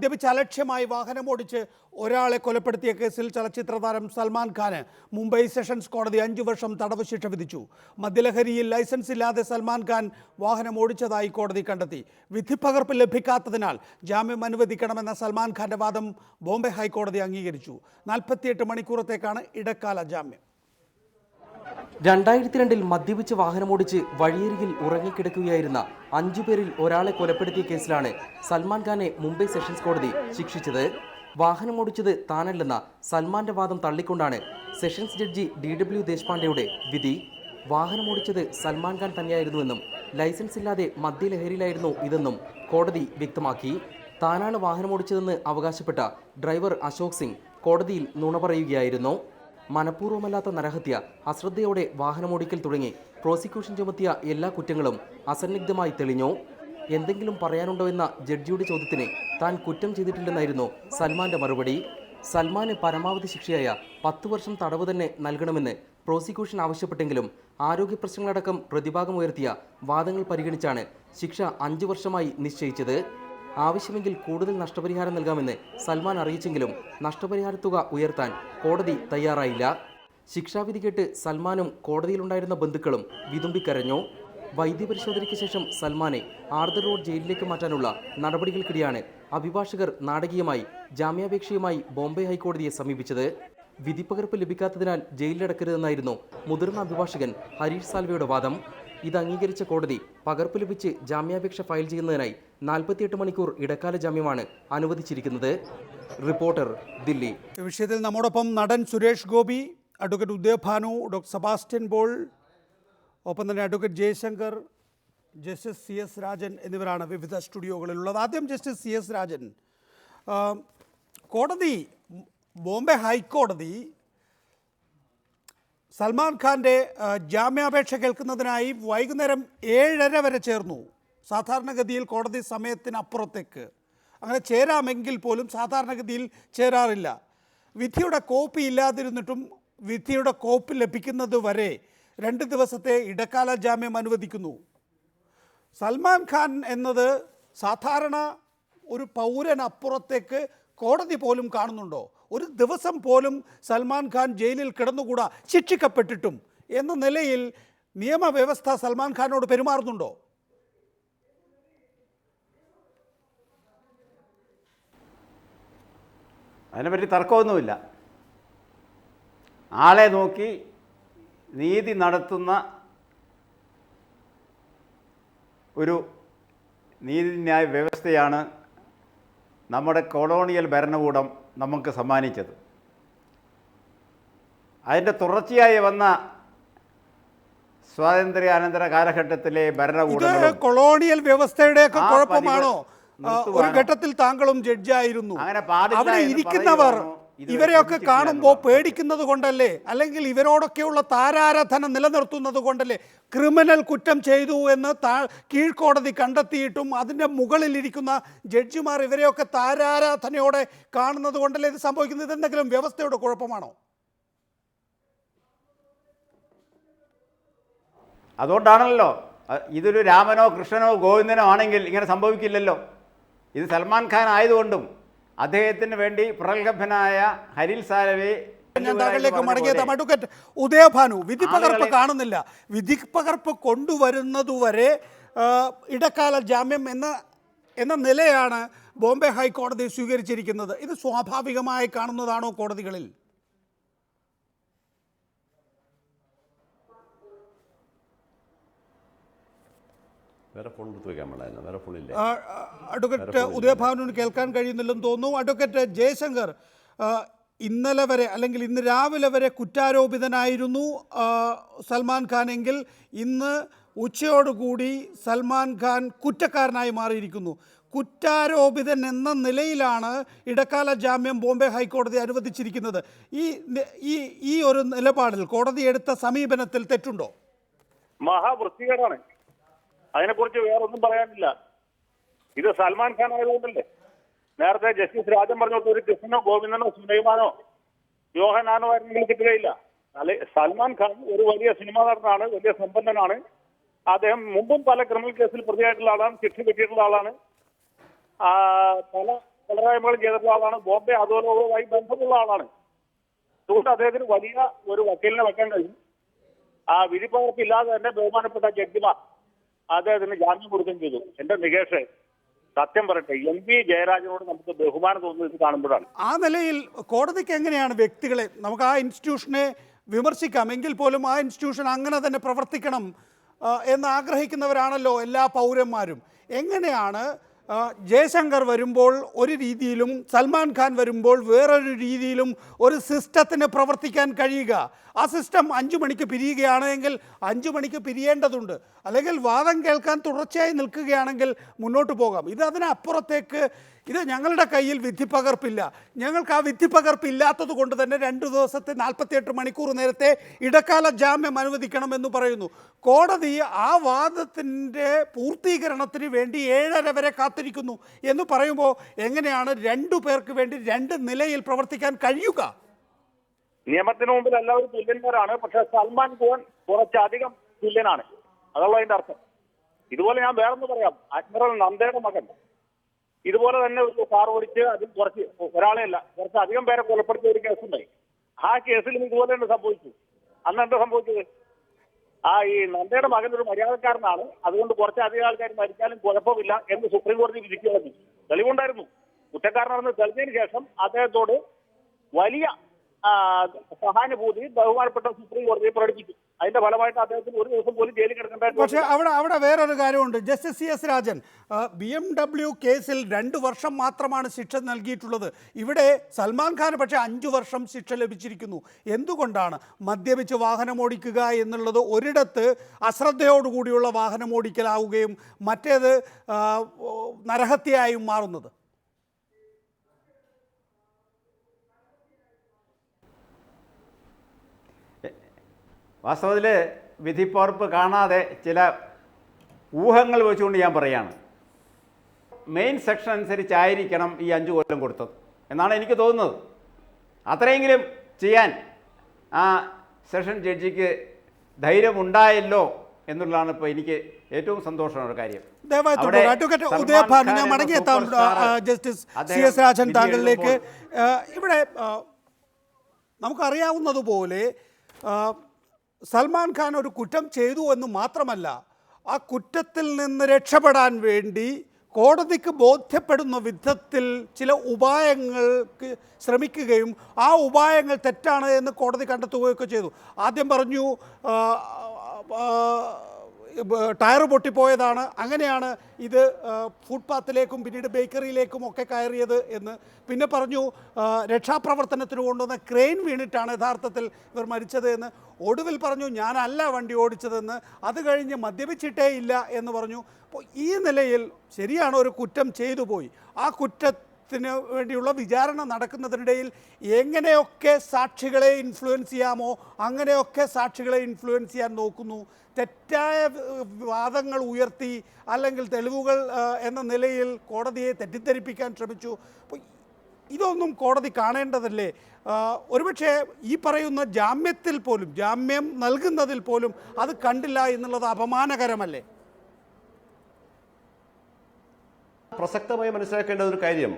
മദ്യപിച്ച് അലക്ഷ്യമായി വാഹനമോടിച്ച് ഒരാളെ കൊലപ്പെടുത്തിയ കേസിൽ ചലച്ചിത്ര താരം സൽമാൻ ഖാന് മുംബൈ സെഷൻസ് കോടതി 5 വർഷം തടവ് ശിക്ഷ വിധിച്ചു. മദ്യലഹരിയിൽ ലൈസൻസ് ഇല്ലാതെ സൽമാൻ ഖാൻ വാഹനം ഓടിച്ചതായി കോടതി കണ്ടെത്തി. വിധിപ്പകർപ്പ് ലഭിക്കാത്തതിനാൽ ജാമ്യം അനുവദിക്കണമെന്ന സൽമാൻ ഖാന്റെ വാദം ബോംബെ ഹൈക്കോടതി അംഗീകരിച്ചു. 48 മണിക്കൂറത്തേക്കാണ് ഇടക്കാല ജാമ്യം. 2002 മദ്യപിച്ച് വാഹനമോടിച്ച് വഴിയരികിൽ ഉറങ്ങിക്കിടക്കുകയായിരുന്ന 5 പേരിൽ ഒരാളെ കൊലപ്പെടുത്തിയ കേസിലാണ് സൽമാൻ ഖാനെ മുംബൈ സെഷൻസ് കോടതി ശിക്ഷിച്ചത്. വാഹനമോടിച്ചത് താനല്ലെന്ന സൽമാന്റെ വാദം തള്ളിക്കൊണ്ടാണ് സെഷൻസ് ജഡ്ജി DW ദേശ്പാണ്ഡെയുടെ വിധി. വാഹനമോടിച്ചത് സൽമാൻ ഖാൻ തന്നെയായിരുന്നുവെന്നും ലൈസൻസ് ഇല്ലാതെ മദ്യലഹരിയിലായിരുന്നു ഇതെന്നും കോടതി വ്യക്തമാക്കി. താനാണ് വാഹനമോടിച്ചതെന്ന് അവകാശപ്പെട്ട ഡ്രൈവർ അശോക് സിംഗ് കോടതിയിൽ നുണ പറയുകയായിരുന്നു. മനഃപൂർവ്വമല്ലാത്ത നരഹത്യ, അശ്രദ്ധയോടെ വാഹനമോടിക്കൽ തുടങ്ങി പ്രോസിക്യൂഷൻ ചുമത്തിയ എല്ലാ കുറ്റങ്ങളും അസന്നിഗ്ധമായി തെളിഞ്ഞു. എന്തെങ്കിലും പറയാനുണ്ടോ എന്ന ജഡ്ജിയുടെ ചോദ്യത്തിന് താൻ കുറ്റം ചെയ്തിട്ടില്ലെന്നായിരുന്നു സൽമാന്റെ മറുപടി. സൽമാന് പരമാവധി ശിക്ഷയായ 10 വർഷം തടവ് തന്നെ നൽകണമെന്ന് പ്രോസിക്യൂഷൻ ആവശ്യപ്പെട്ടെങ്കിലും ആരോഗ്യ പ്രശ്നങ്ങളടക്കം പ്രതിഭാഗം ഉയർത്തിയ വാദങ്ങൾ പരിഗണിച്ചാണ് ശിക്ഷ 5 വർഷമായി നിശ്ചയിച്ചത്. ആവശ്യമെങ്കിൽ കൂടുതൽ നഷ്ടപരിഹാരം നൽകാമെന്ന് സൽമാൻ അറിയിച്ചെങ്കിലും നഷ്ടപരിഹാര തുക ഉയർത്താൻ കോടതി തയ്യാറായില്ല. ശിക്ഷാവിധി കേട്ട് സൽമാനും കോടതിയിലുണ്ടായിരുന്ന ബന്ധുക്കളും വിതുമ്പിക്കരഞ്ഞു. വൈദ്യപരിശോധനയ്ക്ക് ശേഷം സൽമാനെ ആർദർ റോഡ് ജയിലിലേക്ക് മാറ്റാനുള്ള നടപടികൾക്കിടെയാണ് അഭിഭാഷകർ നാടകീയമായി ജാമ്യാപേക്ഷയുമായി ബോംബെ ഹൈക്കോടതിയെ സമീപിച്ചത്. വിധിപ്പകർപ്പ് ലഭിക്കാത്തതിനാൽ ജയിലിലടക്കരുതെന്നായിരുന്നു മുതിർന്ന അഭിഭാഷകൻ ഹരീഷ് സാൽവയുടെ വാദം. ഇത് അംഗീകരിച്ച കോടതി പകർപ്പ് ലഭിച്ച് ജാമ്യാപേക്ഷ ഫയൽ ചെയ്യുന്നതിനായി 48 മണിക്കൂർ ഇടക്കാല ജാമ്യമാണ് അനുവദിച്ചിരിക്കുന്നത്. റിപ്പോർട്ടർ, ദില്ലി. വിഷയത്തിൽ നമ്മോടൊപ്പം നടൻ സുരേഷ് ഗോപി, അഡ്വക്കേറ്റ് ഉദയ ഭാനു, ഡോക്ടർ സെബാസ്റ്റ്യൻ പോൾ, ഒപ്പം തന്നെ advocate Jaishankar, justice CS Rajan എന്നിവരാണ് വിവിധ സ്റ്റുഡിയോകളിലുള്ളത്. ആദ്യം ജസ്റ്റിസ് CS രാജൻ, കോടതി, ബോംബെ ഹൈക്കോടതി സൽമാൻ ഖാൻ്റെ ജാമ്യാപേക്ഷ കേൾക്കുന്നതിനായി വൈകുന്നേരം 7:30 വരെ ചേർന്നു. സാധാരണഗതിയിൽ കോടതി സമയത്തിനപ്പുറത്തേക്ക് അങ്ങനെ ചേരാമെങ്കിൽ പോലും സാധാരണഗതിയിൽ ചേരാറില്ല. വിധിയുടെ കോപ്പി ഇല്ലാതിരുന്നിട്ടും വിധിയുടെ കോപ്പി ലഭിക്കുന്നത് വരെ 2 ദിവസത്തെ ഇടക്കാല ജാമ്യം അനുവദിക്കുന്നു. സൽമാൻ ഖാൻ എന്നത് സാധാരണ ഒരു പൗരനപ്പുറത്തേക്ക് കോടതി പോലും കാണുന്നുണ്ടോ? ഒരു ദിവസം പോലും സൽമാൻ ഖാൻ ജയിലിൽ കിടന്നുകൂടാ, ശിക്ഷിക്കപ്പെട്ടിട്ടും എന്ന നിലയിൽ നിയമവ്യവസ്ഥ സൽമാൻ ഖാനോട് പെരുമാറുന്നുണ്ടോ? അതിനെപ്പറ്റി തർക്കമൊന്നുമില്ല. ആളെ നോക്കി നീതി നടത്തുന്ന ഒരു നീതിന്യായ വ്യവസ്ഥയാണ് നമ്മുടെ കൊളോണിയൽ ഭരണകൂടം നമുക്ക് സമ്മാനിച്ചത്. അതിൻ്റെ തുടർച്ചയായി വന്ന സ്വാതന്ത്ര്യാനന്തര കാലഘട്ടത്തിലെ ഭരണകൂടം കൊളോണിയൽ വ്യവസ്ഥയുടെയൊക്കെ കുഴപ്പമാണോ? ഒരു ഘട്ടത്തിൽ താങ്കളും ജഡ്ജായിരുന്നു. അവിടെ ഇരിക്കുന്നവർ ഇവരെയൊക്കെ കാണുമ്പോൾ പേടിക്കുന്നത് കൊണ്ടല്ലേ, അല്ലെങ്കിൽ ഇവരോടൊക്കെയുള്ള താരാരാധന നിലനിർത്തുന്നത് കൊണ്ടല്ലേ? ക്രിമിനൽ കുറ്റം ചെയ്തു എന്ന് കീഴ്ക്കോടതി കണ്ടെത്തിയിട്ടും അതിൻ്റെ മുകളിലിരിക്കുന്ന ജഡ്ജിമാർ ഇവരെയൊക്കെ താരാരാധനയോടെ കാണുന്നത് കൊണ്ടല്ലേ ഇത് സംഭവിക്കുന്നത്? എന്തെങ്കിലും വ്യവസ്ഥയുടെ കുഴപ്പമാണോ? അതുകൊണ്ടാണല്ലോ, ഇതൊരു രാമനോ കൃഷ്ണനോ ഗോവിന്ദനോ ആണെങ്കിൽ ഇങ്ങനെ സംഭവിക്കില്ലല്ലോ. ഇത് സൽമാൻ ഖാൻ ആയതുകൊണ്ടും അദ്ദേഹത്തിന് വേണ്ടി പ്രഗത്ഭനായ ഹരീൽ സാൽവെ. ഞാൻ താങ്കളിലേക്ക് മടങ്ങിയെത്താം. അഡ്വക്കേറ്റ് ഉദയ ഭാനു, വിധിപ്പകർപ്പ് കാണുന്നില്ല. വിധിപ്പകർപ്പ് കൊണ്ടുവരുന്നതുവരെ ഇടക്കാല ജാമ്യം എന്ന നിലയാണ് ബോംബെ ഹൈക്കോടതി സ്വീകരിച്ചിരിക്കുന്നത്. ഇത് സ്വാഭാവികമായി കാണുന്നതാണോ കോടതികളിൽ? അഡ്വക്കേറ്റ് ഉദയഭാനുവിന് കേൾക്കാൻ കഴിയുന്നില്ലെന്ന് തോന്നുന്നു. അഡ്വക്കേറ്റ് ജയശങ്കർ, ഇന്നലെ വരെ അല്ലെങ്കിൽ ഇന്ന് രാവിലെ വരെ കുറ്റാരോപിതനായിരുന്നു സൽമാൻ ഖാൻ എങ്കിൽ ഇന്ന് ഉച്ചയോടുകൂടി സൽമാൻ ഖാൻ കുറ്റക്കാരനായി മാറിയിരിക്കുന്നു. കുറ്റാരോപിതൻ എന്ന നിലയിലാണ് ഇടക്കാല ജാമ്യം ബോംബെ ഹൈക്കോടതി അനുവദിച്ചിരിക്കുന്നത്. ഈ ഒരു നിലപാടിൽ കോടതി എടുത്ത സമീപനത്തിൽ തെറ്റുണ്ടോ? മഹാവൃത്തികേടാണ്. അതിനെക്കുറിച്ച് വേറൊന്നും പറയാനില്ല. ഇത് സൽമാൻ ഖാൻ ആയതുകൊണ്ടല്ലേ. നേരത്തെ ജസ്റ്റിസ് രാജൻ പറഞ്ഞോട്ട് ഒരു കൃഷ്ണനോ ഗോവിന്ദനോ സുലൈമാനോ യോഹനാനോ ആയിരുന്നെങ്കിൽ കിട്ടുകയില്ല. സൽമാൻ ഖാൻ ഒരു വലിയ സിനിമാ നടനാണ്, വലിയ സമ്പന്നനാണ്. അദ്ദേഹം മുമ്പും പല ക്രിമിനൽ കേസിൽ പ്രതിയായിട്ടുള്ള ആളാണ്, ശിക്ഷ കിട്ടിയിട്ടുള്ള ആളാണ്. പല കൊലപാതകങ്ങളും ചെയ്തിട്ടുള്ള ആളാണ്. ബോംബെ അധോലോകവുമായി ബന്ധമുള്ള ആളാണ്. അതുകൊണ്ട് അദ്ദേഹത്തിന് വലിയ ഒരു വക്കീലിനെ വെക്കാൻ കഴിയും. ആ വിധിപ്പകർപ്പില്ലാതെ തന്നെ ബഹുമാനപ്പെട്ട ജഡ്ജിമാർ അദ്ദേഹത്തിന് ജാമ്യം കൊടുക്കുകയും ചെയ്തു. എന്റെ നികേഷ്, സത്യം പറയട്ടെ, MP ജയരാജനോട് നമുക്ക് ബഹുമാനം തോന്നുന്നത് കാണുമ്പോഴാണ്. ആ നിലയിൽ കോടതിക്ക് എങ്ങനെയാണ് വ്യക്തികളെ, നമുക്ക് ആ ഇൻസ്റ്റിറ്റ്യൂഷനെ വിമർശിക്കാം എങ്കിൽ പോലും ആ ഇൻസ്റ്റിറ്റ്യൂഷൻ അങ്ങനെ തന്നെ പ്രവർത്തിക്കണം എന്ന് ആഗ്രഹിക്കുന്നവരാണല്ലോ എല്ലാ പൗരന്മാരും. എങ്ങനെയാണ് ജയശങ്കർ വരുമ്പോൾ ഒരു രീതിയിലും സൽമാൻ ഖാൻ വരുമ്പോൾ വേറൊരു രീതിയിലും ഒരു സിസ്റ്റത്തിന് പ്രവർത്തിക്കാൻ കഴിയുക? ആ സിസ്റ്റം 5 മണിക്ക് പിരിയുകയാണെങ്കിൽ 5 മണിക്ക് പിരിയേണ്ടതുണ്ട്, അല്ലെങ്കിൽ വാദം കേൾക്കാൻ തുടർച്ചയായി നിൽക്കുകയാണെങ്കിൽ മുന്നോട്ട് പോകാം. ഇത് അതിനപ്പുറത്തേക്ക് ഇത് ഞങ്ങളുടെ കയ്യിൽ വിധിപ്പകർപ്പില്ല, ഞങ്ങൾക്ക് ആ വിധിപ്പകർപ്പില്ലാത്തത് കൊണ്ട് തന്നെ 2 ദിവസത്തെ 48 മണിക്കൂർ നേരത്തെ ഇടക്കാല ജാമ്യം അനുവദിക്കണമെന്ന് പറയുന്നു. കോടതി ആ വാദത്തിൻ്റെ പൂർത്തീകരണത്തിന് വേണ്ടി 7:30 വരെ കാത്തിരിക്കുന്നു എന്ന് പറയുമ്പോൾ എങ്ങനെയാണ് 2 പേർക്ക് വേണ്ടി 2 നിലയിൽ പ്രവർത്തിക്കാൻ കഴിയുക? നിയമത്തിന് മുമ്പിൽ എല്ലാവരും തുല്യന്മാരാണ്. പക്ഷെ സൽമാൻ ഖാൻ കുറച്ചധികം തുല്യനാണ്. അതുള്ള അതിന്റെ അർത്ഥം. ഇതുപോലെ ഞാൻ വേറൊന്ന് പറയാം. അഡ്മിറൽ നന്ദയുടെ മകൻ ഇതുപോലെ തന്നെ ഒരു കാർ ഓടിച്ച് അതിൽ കുറച്ച് ഒരാളെയല്ല കുറച്ച് അധികം പേരെ കൊലപ്പെടുത്തിയ ഒരു കേസുണ്ടായി. ആ കേസിലും ഇതുപോലെ തന്നെ സംഭവിച്ചു. അന്ന് എന്താ സംഭവിച്ചത്? ഈ നന്ദയുടെ മകൻ ഒരു മര്യാദക്കാരനാണ്, അതുകൊണ്ട് കുറച്ചധികം ആൾക്കാർ മരിച്ചാലും കുഴപ്പമില്ല എന്ന് സുപ്രീം കോടതി വിധിക്കുകയായിരുന്നു. തെളിവുണ്ടായിരുന്നു. കുറ്റക്കാരനാണെന്ന് തെളിഞ്ഞതിന് ശേഷം അദ്ദേഹത്തോട് വലിയ സഹാനുഭൂതി ബഹുമാനപ്പെട്ട സുപ്രീം കോടതിയെ പ്രകടിപ്പിച്ചു. അതിന്റെ ഫലമായിട്ട് അദ്ദേഹത്തിന് 1 ദിവസം പോലും ജയിലിൽ കിടക്കേണ്ട. പക്ഷേ അവിടെ വേറൊരു കാര്യമുണ്ട്. ജസ്റ്റിസ് CS രാജൻ, BMW കേസിൽ 2 വർഷം മാത്രമാണ് ശിക്ഷ നൽകിയിട്ടുള്ളത്. ഇവിടെ സൽമാൻ ഖാൻ പക്ഷേ 5 വർഷം ശിക്ഷ ലഭിച്ചിരിക്കുന്നു. എന്തുകൊണ്ടാണ് മദ്യപിച്ച് വാഹനമോടിക്കുക എന്നുള്ളത് ഒരിടത്ത് അശ്രദ്ധയോടുകൂടിയുള്ള വാഹനമോടിക്കലാവുകയും മറ്റേത് നരഹത്യയായും മാറുന്നത്? വാസ്തവത്തിൽ വിധിപ്പകർപ്പ് കാണാതെ ചില ഊഹങ്ങൾ വെച്ചുകൊണ്ട് ഞാൻ പറയുകയാണ്. മെയിൻ സെക്ഷൻ അനുസരിച്ചായിരിക്കണം ഈ 5 കൊല്ലം കൊടുത്തത് എന്നാണ് എനിക്ക് തോന്നുന്നത്. അത്രയെങ്കിലും ചെയ്യാൻ ആ സെഷൻ ജഡ്ജിക്ക് ധൈര്യമുണ്ടായല്ലോ എന്നുള്ളതാണ് ഇപ്പോൾ എനിക്ക് ഏറ്റവും സന്തോഷമുള്ള കാര്യം. ജസ്റ്റിസ് CS രാജൻ, താങ്കളിലേക്ക്. ഇവിടെ നമുക്കറിയാവുന്നതുപോലെ സൽമാൻ ഖാൻ ഒരു കുറ്റം ചെയ്തു എന്ന് മാത്രമല്ല, ആ കുറ്റത്തിൽ നിന്ന് രക്ഷപ്പെടാൻ വേണ്ടി കോടതിക്ക് ബോധ്യപ്പെടുന്ന വിധത്തിൽ ചില ഉപായങ്ങൾക്ക് ശ്രമിക്കുകയും ആ ഉപായങ്ങൾ തെറ്റാണ് എന്ന് കോടതി കണ്ടെത്തുകയൊക്കെ ചെയ്തു. ആദ്യം പറഞ്ഞു ടയർ പൊട്ടിപ്പോയതാണ്, അങ്ങനെയാണ് ഇത് ഫുട്പാത്തിലേക്കും പിന്നീട് ബേക്കറിയിലേക്കും ഒക്കെ കയറിയത് എന്ന്. പിന്നെ പറഞ്ഞു രക്ഷാപ്രവർത്തനത്തിന് കൊണ്ടുവന്ന ക്രെയിൻ വീണിട്ടാണ് യഥാർത്ഥത്തിൽ ഇവർ മരിച്ചത് എന്ന്. ഒടുവിൽ പറഞ്ഞു ഞാനല്ല വണ്ടി ഓടിച്ചതെന്ന്. അത് കഴിഞ്ഞ് മദ്യപിച്ചിട്ടേ ഇല്ല എന്ന് പറഞ്ഞു. അപ്പോൾ ഈ നിലയിൽ ശരിയാണ്, ഒരു കുറ്റം ചെയ്തു പോയി. ആ കുറ്റത്തിന് വേണ്ടിയുള്ള വിചാരണ നടക്കുന്നതിനിടയിൽ എങ്ങനെയൊക്കെ സാക്ഷികളെ ഇൻഫ്ലുവൻസ് ചെയ്യാമോ അങ്ങനെയൊക്കെ സാക്ഷികളെ ഇൻഫ്ലുവൻസ് ചെയ്യാൻ നോക്കുന്നു. തെറ്റായ വാദങ്ങൾ ഉയർത്തി അല്ലെങ്കിൽ തെളിവുകൾ എന്ന നിലയിൽ കോടതിയെ തെറ്റിദ്ധരിപ്പിക്കാൻ ശ്രമിച്ചു. അപ്പോൾ ഇതൊന്നും കോടതി കാണേണ്ടതല്ലേ? ഒരുപക്ഷെ ഈ പറയുന്ന ജാമ്യത്തിൽ പോലും, ജാമ്യം നൽകുന്നതിൽ പോലും അത് കണ്ടില്ല എന്നുള്ളത് അപമാനകരമല്ലേ? പ്രസക്തമായി മനസ്സിലാക്കേണ്ട ഒരു കാര്യം,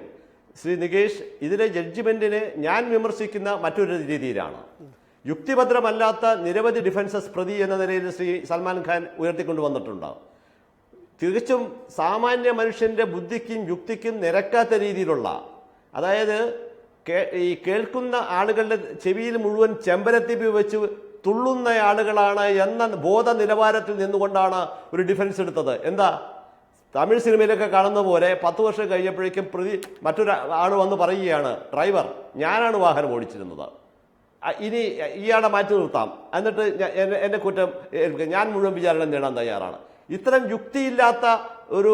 ശ്രീ നികേഷ്, ഇതിലെ ജഡ്ജിമെന്റിനെ ഞാൻ വിമർശിക്കുന്ന മറ്റൊരു രീതിയിലാണ്. യുക്തിഭദ്രമല്ലാത്ത നിരവധി ഡിഫൻസസ് പ്രതി എന്ന നിലയിൽ ശ്രീ സൽമാൻ ഖാൻ ഉയർത്തിക്കൊണ്ടുവന്നിട്ടുണ്ട്. തികച്ചും സാമാന്യ മനുഷ്യൻ്റെ ബുദ്ധിക്കും യുക്തിക്കും നിരക്കാത്ത രീതിയിലുള്ള, അതായത് ഈ കേൾക്കുന്ന ആളുകളുടെ ചെവിയിൽ മുഴുവൻ ചെമ്പരത്തിപ്പ് വെച്ച് തുള്ളുന്ന ആളുകളാണ് എന്ന ബോധ നിലവാരത്തിൽ നിന്നുകൊണ്ടാണ് ഒരു ഡിഫൻസ് എടുത്തത്. എന്താ, തമിഴ് സിനിമയിലൊക്കെ കാണുന്ന പോലെ 10 വർഷം കഴിഞ്ഞപ്പോഴേക്കും മറ്റൊരു ആൾ വന്ന് പറയുകയാണ്, ഡ്രൈവർ ഞാനാണ് വാഹനം ഓടിച്ചിരുന്നത്, ഇനി ഇയാളെ മാറ്റി നിർത്താം, എന്നിട്ട് എൻ്റെ കുറ്റം ഞാൻ മുഴുവൻ വിചാരണ നേടാൻ തയ്യാറാണ്. ഇത്തരം യുക്തിയില്ലാത്ത ഒരു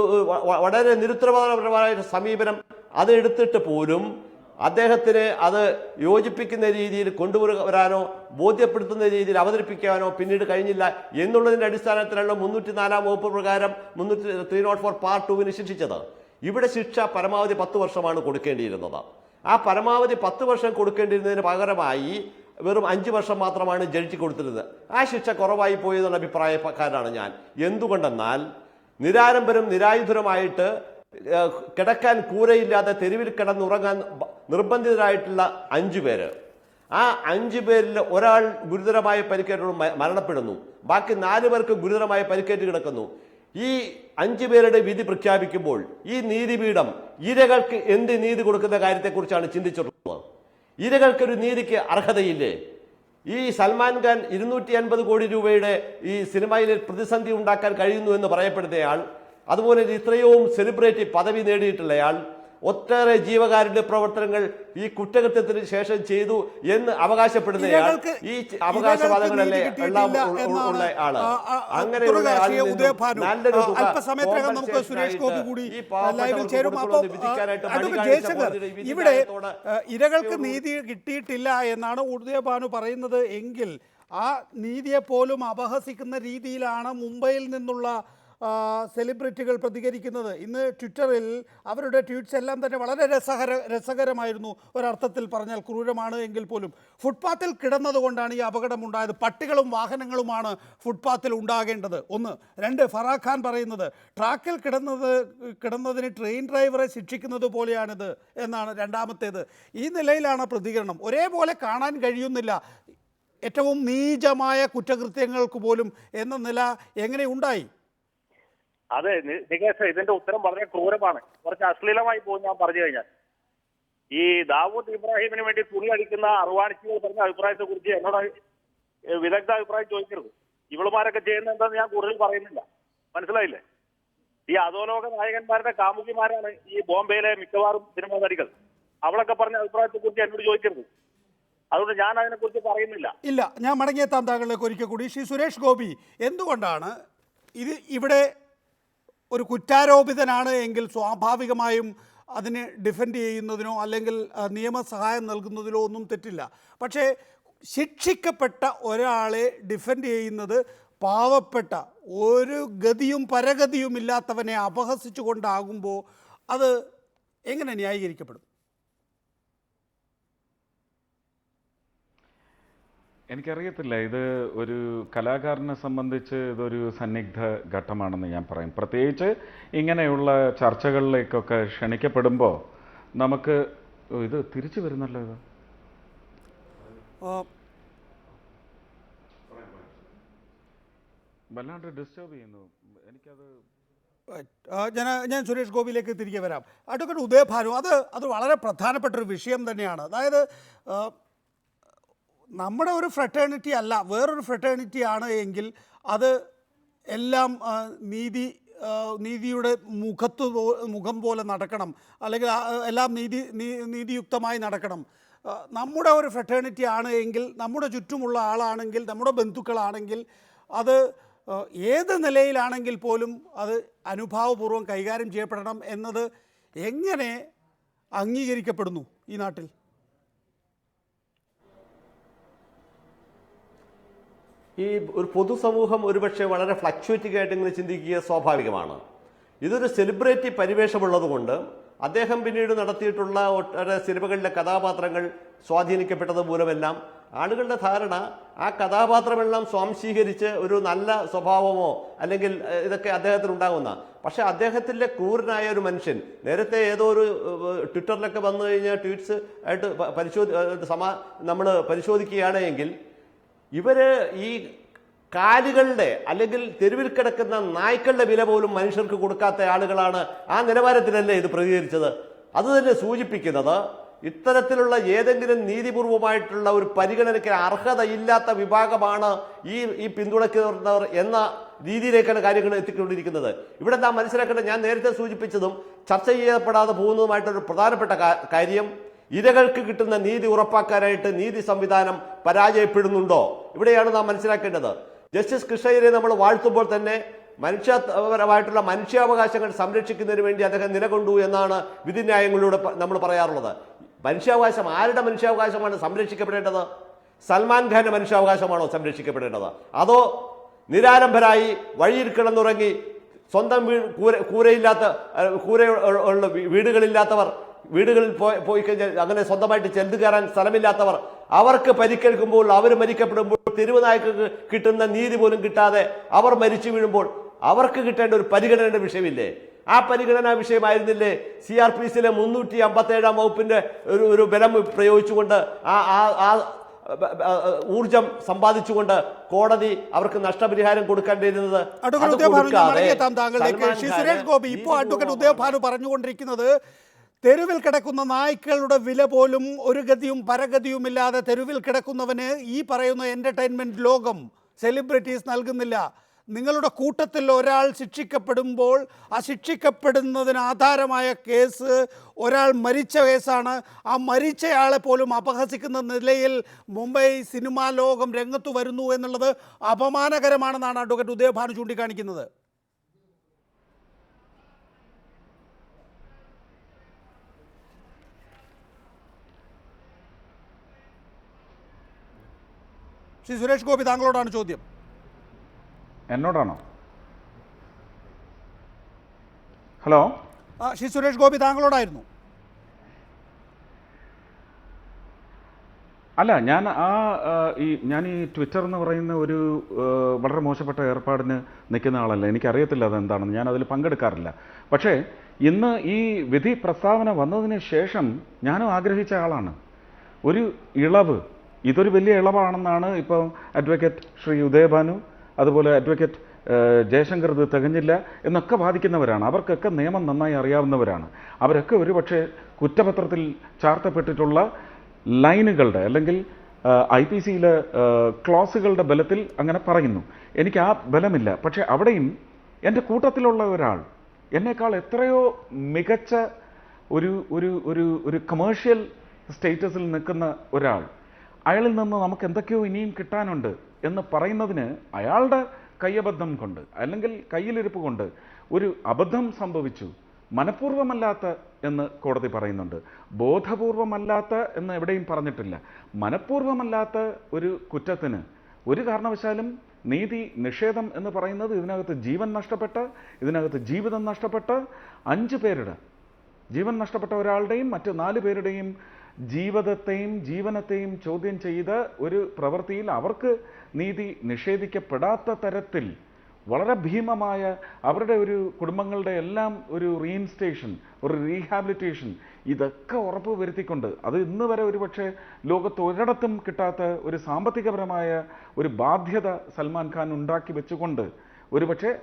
വളരെ നിരുത്തരവാദപരമായ സമീപനം അത് എടുത്തിട്ട് പോലും അദ്ദേഹത്തിന് അത് യോജിപ്പിക്കുന്ന രീതിയിൽ കൊണ്ടുവരാനോ ബോധ്യപ്പെടുത്തുന്ന രീതിയിൽ അവതരിപ്പിക്കാനോ പിന്നീട് കഴിഞ്ഞില്ല എന്നുള്ളതിൻ്റെ അടിസ്ഥാനത്തിലാണ് 304 വകുപ്പ് പ്രകാരം 304 പാർട്ട് 2 ശിക്ഷിച്ചത്. ഇവിടെ ശിക്ഷ പരമാവധി 10 വർഷമാണ് കൊടുക്കേണ്ടിയിരുന്നത്. ആ പരമാവധി 10 വർഷം കൊടുക്കേണ്ടിയിരുന്നതിന് പകരമായി വെറും 5 വർഷം മാത്രമാണ് ജഡ്ജി കൊടുത്തിരുന്നത്. ആ ശിക്ഷ കുറവായി പോയതെന്ന അഭിപ്രായക്കാരനാണ് ഞാൻ. എന്തുകൊണ്ടെന്നാൽ നിരാലംബരും നിരായുധരുമായിട്ട് കിടക്കാൻ കൂരയില്ലാതെ തെരുവിൽ കിടന്നുറങ്ങാൻ നിർബന്ധിതരായിട്ടുള്ള 5 പേര്. ആ 5 പേരിൽ ഒരാൾ ഗുരുതരമായ പരിക്കേറ്റ് മരണപ്പെടുന്നു. ബാക്കി 4 പേർക്ക് ഗുരുതരമായ പരിക്കേറ്റ് കിടക്കുന്നു. ഈ 5 പേരുടെ വിധി പ്രഖ്യാപിക്കുമ്പോൾ ഈ നീതിപീഠം ഇരകൾക്ക് എന്ത് നീതി കൊടുക്കുന്ന കാര്യത്തെക്കുറിച്ചാണ് ചിന്തിച്ചിട്ടുള്ളത്. ഇരകൾക്കൊരു നീതിക്ക് അർഹതയില്ലേ? ഈ സൽമാൻ ഖാൻ 250 കോടി രൂപയുടെ ഈ സിനിമയിൽ പ്രതിസന്ധി ഉണ്ടാക്കാൻ കഴിയുന്നു എന്ന് പറയപ്പെടുന്നയാൾ, അതുപോലെ ഇത്രയും സെലിബ്രിറ്റി പദവി നേടിയിട്ടുള്ളയാൾ, ഒട്ടേറെ ജീവകാരുണ്യ പ്രവർത്തനങ്ങൾ ഈ കുറ്റകൃത്യത്തിന് ശേഷം ചെയ്തു എന്ന് അവകാശപ്പെടുന്നയാൾ, ഈ അവകാശവാദങ്ങളല്ലേ എല്ലാം ഉള്ള ആള്. അങ്ങനെയുള്ള ഇവിടെ ഇരകൾക്ക് നീതി കിട്ടിയിട്ടില്ല എന്നാണ് ഉദയഭാനു പറയുന്നത് എങ്കിൽ ആ നീതിയെ പോലും അപഹസിക്കുന്ന രീതിയിലാണ് മുംബൈയിൽ നിന്നുള്ള സെലിബ്രിറ്റികൾ പ്രതികരിക്കുന്നത്. ഇന്ന് ട്വിറ്ററിൽ അവരുടെ ട്വീറ്റ്സ് എല്ലാം തന്നെ വളരെ രസകരമായിരുന്നു. ഒരർത്ഥത്തിൽ പറഞ്ഞാൽ ക്രൂരമാണ് എങ്കിൽ പോലും. ഫുട്പാത്തിൽ കിടന്നതുകൊണ്ടാണ് ഈ അപകടമുണ്ടായത്. പട്ടികളും വാഹനങ്ങളുമാണ് ഫുട്പാത്തിൽ ഉണ്ടാകേണ്ടത്. 1. 2, ഫറാഖ് ഖാൻ പറയുന്നത് ട്രാക്കിൽ കിടന്നതിന് ട്രെയിൻ ഡ്രൈവറെ ശിക്ഷിക്കുന്നത് പോലെയാണിത് എന്നാണ്. രണ്ടാമത്തേത്. ഈ നിലയിലാണ് പ്രതികരണം. ഒരേപോലെ കാണാൻ കഴിയുന്നില്ല. ഏറ്റവും നീചമായ കുറ്റകൃത്യങ്ങൾക്ക് പോലും എന്ന നില എങ്ങനെ ഉണ്ടായി? അതെ നികേഷ്, ഇതിന്റെ ഉത്തരം വളരെ ക്രൂരമാണ്. കുറച്ച് അശ്ലീലമായി പോകും ഞാൻ പറഞ്ഞു കഴിഞ്ഞാൽ. ഈ ദാവൂദ് ഇബ്രാഹിമിന് വേണ്ടി തുണി അടിക്കുന്ന അറുവാണിച്ചികൾ പറഞ്ഞ അഭിപ്രായത്തെ കുറിച്ച് എന്നോട് വിദഗ്ധ അഭിപ്രായം ചോദിക്കരുത്. ഇവളുമാരൊക്കെ ചെയ്യുന്ന എന്താന്ന് ഞാൻ കൂടുതൽ പറയുന്നില്ല. മനസ്സിലായില്ലേ? ഈ അധോലോക നായകന്മാരുടെ കാമുകിമാരാണ് ഈ ബോംബെയിലെ മിക്കവാറും സിനിമാ നടികൾ. അവളൊക്കെ പറഞ്ഞ അഭിപ്രായത്തെ കുറിച്ച് എന്നോട് ചോദിക്കരുത്. അതുകൊണ്ട് ഞാൻ അതിനെക്കുറിച്ച് പറയുന്നില്ല. ഇല്ല, ഞാൻ മടങ്ങിയെത്താൻ താങ്കളിലേക്ക് ഒരിക്കൽ കൂടി. ശ്രീ സുരേഷ് ഗോപി, എന്തുകൊണ്ടാണ് ഇവിടെ ഒരു കുറ്റാരോപിതനാണ് എങ്കിൽ സ്വാഭാവികമായും അതിനെ ഡിഫെൻഡ് ചെയ്യുന്നതിനോ അല്ലെങ്കിൽ നിയമസഹായം നൽകുന്നതിലോ ഒന്നും തെറ്റില്ല. പക്ഷേ ശിക്ഷിക്കപ്പെട്ട ഒരാളെ ഡിഫെൻഡ് ചെയ്യുന്നത് പാവപ്പെട്ട ഒരു ഗതിയും പരഗതിയും ഇല്ലാത്തവനെ അപഹസിച്ചുകൊണ്ടാകുമ്പോൾ അത് എങ്ങനെ ന്യായീകരിക്കപ്പെടും? എനിക്കറിയത്തില്ല. ഇത് ഒരു കലാകാരനെ സംബന്ധിച്ച് ഇതൊരു സന്നിഗ്ധ ഘട്ടമാണെന്ന് ഞാൻ പറയും. പ്രത്യേകിച്ച് ഇങ്ങനെയുള്ള ചർച്ചകളിലേക്കൊക്കെ ക്ഷണിക്കപ്പെടുമ്പോൾ നമുക്ക് ഇത് തിരിച്ചു വരുന്നല്ലോ. ഇത് വല്ലാണ്ട് ഡിസ്റ്റർബ് ചെയ്യുന്നു എനിക്കത്. ഞാൻ സുരേഷ് ഗോപിയിലേക്ക് തിരികെ വരാം. അഡ്വക്കേറ്റ് ഉദയഭാനു, അത് വളരെ പ്രധാനപ്പെട്ടൊരു വിഷയം തന്നെയാണ്. അതായത് നമ്മുടെ ഒരു ഫ്രട്ടേണിറ്റി അല്ല, വേറൊരു ഫ്രട്ടേണിറ്റി ആണ് എങ്കിൽ അത് എല്ലാം നീതിയുടെ മുഖം പോലെ നടക്കണം, അല്ലെങ്കിൽ എല്ലാം നീതിയുക്തമായി നടക്കണം. നമ്മുടെ ഒരു ഫ്രട്ടേണിറ്റി ആണ് എങ്കിൽ, നമ്മുടെ ചുറ്റുമുള്ള ആളാണെങ്കിൽ, നമ്മുടെ ബന്ധുക്കളാണെങ്കിൽ, അത് ഏത് നിലയിലാണെങ്കിൽ പോലും അത് അനുഭാവപൂർവ്വം കൈകാര്യം ചെയ്യപ്പെടണം എന്നത് എങ്ങനെ അംഗീകരിക്കപ്പെടുന്നു ഈ നാട്ടിൽ? ഈ ഒരു പൊതുസമൂഹം ഒരുപക്ഷെ വളരെ ഫ്ലക്ച്വേറ്റിംഗ് ആയിട്ട് ഇങ്ങനെ ചിന്തിക്കുക സ്വാഭാവികമാണ്. ഇതൊരു സെലിബ്രിറ്റി പരിവേഷമുള്ളത് കൊണ്ട് അദ്ദേഹം പിന്നീട് നടത്തിയിട്ടുള്ള ഒട്ടേറെ സിനിമകളിലെ കഥാപാത്രങ്ങൾ സ്വാധീനിക്കപ്പെട്ടത് മൂലമെല്ലാം ആളുകളുടെ ധാരണ ആ കഥാപാത്രമെല്ലാം സ്വാംശീകരിച്ച് ഒരു നല്ല സ്വഭാവമോ അല്ലെങ്കിൽ ഇതൊക്കെ അദ്ദേഹത്തിന് ഉണ്ടാകുന്ന. പക്ഷെ അദ്ദേഹത്തിൻ്റെ ക്രൂരനായ ഒരു മനുഷ്യൻ നേരത്തെ ഏതോ ഒരു ട്വിറ്ററിലൊക്കെ വന്നു കഴിഞ്ഞാൽ ട്വീറ്റ്സ് ആയിട്ട് നമ്മൾ പരിശോധിക്കുകയാണെങ്കിൽ ഇവര് ഈ കാലുകളുടെ അല്ലെങ്കിൽ തെരുവിൽ കിടക്കുന്ന നായ്ക്കളുടെ വില പോലും മനുഷ്യർക്ക് കൊടുക്കാത്ത ആളുകളാണ്. ആ നിലവാരത്തിലല്ലേ ഇത് പ്രതികരിച്ചത്? അത് തന്നെ സൂചിപ്പിക്കുന്നത് ഇത്തരത്തിലുള്ള ഏതെങ്കിലും നീതിപൂർവമായിട്ടുള്ള ഒരു പരിഗണനയ്ക്ക് അർഹതയില്ലാത്ത വിഭാഗമാണ് ഈ പിന്തുണയ്ക്കുന്നവർ എന്ന രീതിയിലേക്കാണ് കാര്യങ്ങൾ എത്തിക്കൊണ്ടിരിക്കുന്നത്. ഇവിടെ നാം മനസ്സിലാക്കേണ്ടത്, ഞാൻ നേരത്തെ സൂചിപ്പിച്ചതും ചർച്ച ചെയ്യപ്പെടാതെ പോകുന്നതുമായിട്ടൊരു പ്രധാനപ്പെട്ട കാര്യം, ഇരകൾക്ക് കിട്ടുന്ന നീതി ഉറപ്പാക്കാനായിട്ട് നീതി സംവിധാനം പരാജയപ്പെടുന്നുണ്ടോ? ഇവിടെയാണ് നാം മനസ്സിലാക്കേണ്ടത്. ജസ്റ്റിസ് കൃഷ്ണയ്യരെ നമ്മൾ വാഴ്ത്തുമ്പോൾ തന്നെ മനുഷ്യപരമായിട്ടുള്ള മനുഷ്യാവകാശങ്ങൾ സംരക്ഷിക്കുന്നതിന് വേണ്ടി അദ്ദേഹം നിലകൊണ്ടു എന്നാണ് വിധിന്യായങ്ങളിലൂടെ നമ്മൾ പറയാറുള്ളത്. മനുഷ്യാവകാശം ആരുടെ മനുഷ്യാവകാശമാണ് സംരക്ഷിക്കപ്പെടേണ്ടത്? സൽമാൻ ഖാന്റെ മനുഷ്യാവകാശമാണോ സംരക്ഷിക്കപ്പെടേണ്ടത്? അതോ നിരാലംബരായി വഴിയിൽ കിടന്നുറങ്ങി സ്വന്തം കൂരയില്ലാത്ത വീടുകളില്ലാത്തവർ, വീടുകളിൽ പോയി കഴിഞ്ഞാൽ അങ്ങനെ സ്വന്തമായിട്ട് ചെല്ല് കയറാൻ സ്ഥലമില്ലാത്തവർ, അവർക്ക് പരിക്കേൽക്കുമ്പോൾ, അവർ മരിക്കപ്പെടുമ്പോൾ, തെരുവ് നായ്ക്കൾക്ക് കിട്ടുന്ന നീതി പോലും കിട്ടാതെ അവർ മരിച്ചു വീഴുമ്പോൾ അവർക്ക് കിട്ടേണ്ട ഒരു പരിഗണനയുടെ വിഷയമില്ലേ? ആ പരിഗണനാ വിഷയമായിരുന്നില്ലേ CRPC-യിലെ 357 വകുപ്പിന്റെ ഒരു ബലം പ്രയോഗിച്ചുകൊണ്ട് ഊർജം സമ്പാദിച്ചുകൊണ്ട് കോടതി അവർക്ക് നഷ്ടപരിഹാരം കൊടുക്കേണ്ടിയിരുന്നത്? സുരേഷ് ഗോപി, ഇപ്പോൾ അഡ്വക്കേറ്റ് ഉദയഭാനു പറഞ്ഞുകൊണ്ടിരിക്കുന്നത് തെരുവിൽ കിടക്കുന്ന നായ്ക്കളുടെ വില പോലും ഒരു ഗതിയും പരഗതിയുമില്ലാതെ തെരുവിൽ കിടക്കുന്നവന് ഈ പറയുന്ന എൻ്റർടൈൻമെൻറ്റ് ലോകം, സെലിബ്രിറ്റീസ് നൽകുന്നില്ല. നിങ്ങളുടെ കൂട്ടത്തിൽ ഒരാൾ ശിക്ഷിക്കപ്പെടുമ്പോൾ ആ ശിക്ഷിക്കപ്പെടുന്നതിന് ആധാരമായ കേസ് ഒരാൾ മരിച്ച കേസാണ്. ആ മരിച്ചയാളെ പോലും അപഹസിക്കുന്ന നിലയിൽ മുംബൈ സിനിമാ ലോകം രംഗത്ത് വരുന്നു എന്നുള്ളത് അപമാനകരമാണെന്നാണ് അഡ്വക്കേറ്റ് ഉദയഭാനു ചൂണ്ടിക്കാണിക്കുന്നത്. ശ്രീ സുരേഷ് ഗോപി, താങ്കളോടാണ് ചോദ്യം. എന്നോടാണോ? ഹലോ, ശ്രീ സുരേഷ് ഗോപി, താങ്കളോടായിരുന്നു. അല്ല, ഞാൻ ഈ ട്വിറ്റർ എന്ന് പറയുന്ന ഒരു വളരെ മോശപ്പെട്ട ഏർപ്പാടിന് നിൽക്കുന്ന ആളല്ല. എനിക്കറിയത്തില്ല അതെന്താണെന്ന്, ഞാൻ അതിൽ പങ്കെടുക്കാറില്ല. പക്ഷേ ഇന്ന് ഈ വിധി പ്രസ്താവന വന്നതിന് ശേഷം ഞാനും ആഗ്രഹിച്ച ആളാണ് ഒരു ഇളവ്. ഇതൊരു വലിയ ഇളവാണെന്നാണ് ഇപ്പോൾ അഡ്വക്കേറ്റ് ശ്രീ ഉദയഭാനു, അതുപോലെ അഡ്വക്കേറ്റ് ജയശങ്കർ ഇത് തികഞ്ഞില്ല എന്നൊക്കെ വാദിക്കുന്നവരാണ്. അവർക്കൊക്കെ നിയമം നന്നായി അറിയാവുന്നവരാണ്. അവരൊക്കെ ഒരുപക്ഷെ കുറ്റപത്രത്തിൽ ചാർത്തപ്പെട്ടിട്ടുള്ള ലൈനുകളുടെ അല്ലെങ്കിൽ IPC-യിലെ ക്ലോസുകളുടെ ബലത്തിൽ അങ്ങനെ പറയുന്നു. എനിക്ക് ആ ബലമില്ല. പക്ഷേ അവിടെയും എൻ്റെ കൂട്ടത്തിലുള്ള ഒരാൾ, എന്നേക്കാൾ എത്രയോ മികച്ച ഒരു ഒരു ഒരു ഒരു കമേഴ്ഷ്യൽ സ്റ്റേറ്റസിൽ നിൽക്കുന്ന ഒരാൾ, അയാളിൽ നിന്ന് നമുക്ക് എന്തൊക്കെയോ ഇനിയും കിട്ടാനുണ്ട് എന്ന് പറയുന്നതിന് അയാളുടെ കയ്യബദ്ധം കൊണ്ട് അല്ലെങ്കിൽ കയ്യിലിരിപ്പ് കൊണ്ട് ഒരു അബദ്ധം സംഭവിച്ചു. മനഃപൂർവ്വമല്ലാത്ത എന്ന് കോടതി പറയുന്നുണ്ട്. ബോധപൂർവമല്ലാത്ത എന്ന് എവിടെയും പറഞ്ഞിട്ടില്ല. മനഃപൂർവ്വമല്ലാത്ത ഒരു കുറ്റത്തിന് ഒരു കാരണവശാലും നീതി നിഷേധം എന്ന് പറയുന്നത് ഇതിനകത്ത് ജീവൻ നഷ്ടപ്പെട്ട്, ഇതിനകത്ത് ജീവിതം നഷ്ടപ്പെട്ട് 5 പേരുടെ ജീവൻ നഷ്ടപ്പെട്ട ഒരാളുടെയും മറ്റ് 4 പേരുടെയും ജീവിതത്തെയും ജീവനത്തെയും ചോദ്യം ചെയ്ത ഒരു പ്രവൃത്തിയിൽ അവർക്ക് നീതി നിഷേധിക്കപ്പെടാത്ത തരത്തിൽ വളരെ ഭീമമായ അവരുടെ ഒരു കുടുംബങ്ങളുടെ എല്ലാം ഒരു റീഇൻസ്റ്റേഷൻ, ഒരു റീഹാബിലിറ്റേഷൻ, ഇതൊക്കെ ഉറപ്പ് വരുത്തിക്കൊണ്ട്, അത് ഇന്ന് വരെ ഒരുപക്ഷെ ലോകത്ത് ഒരിടത്തും കിട്ടാത്ത ഒരു സാമ്പത്തികപരമായ ഒരു ബാധ്യത സൽമാൻ ഖാൻ ഉണ്ടാക്കി വെച്ചുകൊണ്ട് ഒരുപക്ഷെ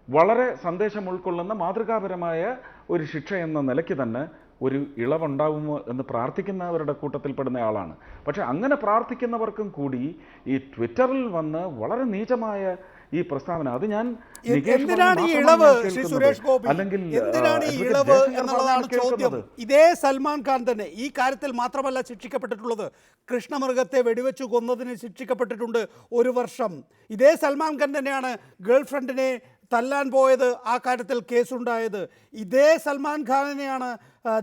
വളരെ സന്ദേശം ഉൾക്കൊള്ളുന്ന മാതൃകാപരമായ ഒരു ശിക്ഷ എന്ന നിലയ്ക്ക് തന്നെ ഒരു ഇളവുണ്ടാവുമോ എന്ന് പ്രാർത്ഥിക്കുന്നവരുടെ കൂട്ടത്തിൽപ്പെടുന്ന ആളാണ്. പക്ഷെ അങ്ങനെ പ്രാർത്ഥിക്കുന്നവർക്കും കൂടി ഈ ട്വിറ്ററിൽ വന്ന് വളരെ നീചമായ ഈ പ്രസ്താവന, അത് ഞാൻ എന്തിനാണ് ഈ ഇളവ് ശ്രീ സുരേഷ് ഗോപി, എന്തിനാണ് ഈ ഇളവ് എന്നുള്ളതാണ് ചോദ്യം. ഇതേ സൽമാൻ ഖാൻ തന്നെ ഈ കാര്യത്തിൽ മാത്രമല്ല ശിക്ഷിക്കപ്പെട്ടിട്ടുള്ളത്, കൃഷ്ണമൃഗത്തെ വെടിവെച്ച് കൊന്നതിന് ശിക്ഷിക്കപ്പെട്ടിട്ടുണ്ട് 1 വർഷം. ഇതേ സൽമാൻ ഖാൻ തന്നെയാണ് ഗേൾഫ്രണ്ടിനെ തല്ലാൻ പോയത്, ആ കാര്യത്തിൽ കേസുണ്ടായത്. ഇതേ സൽമാൻ ഖാനിനെയാണ്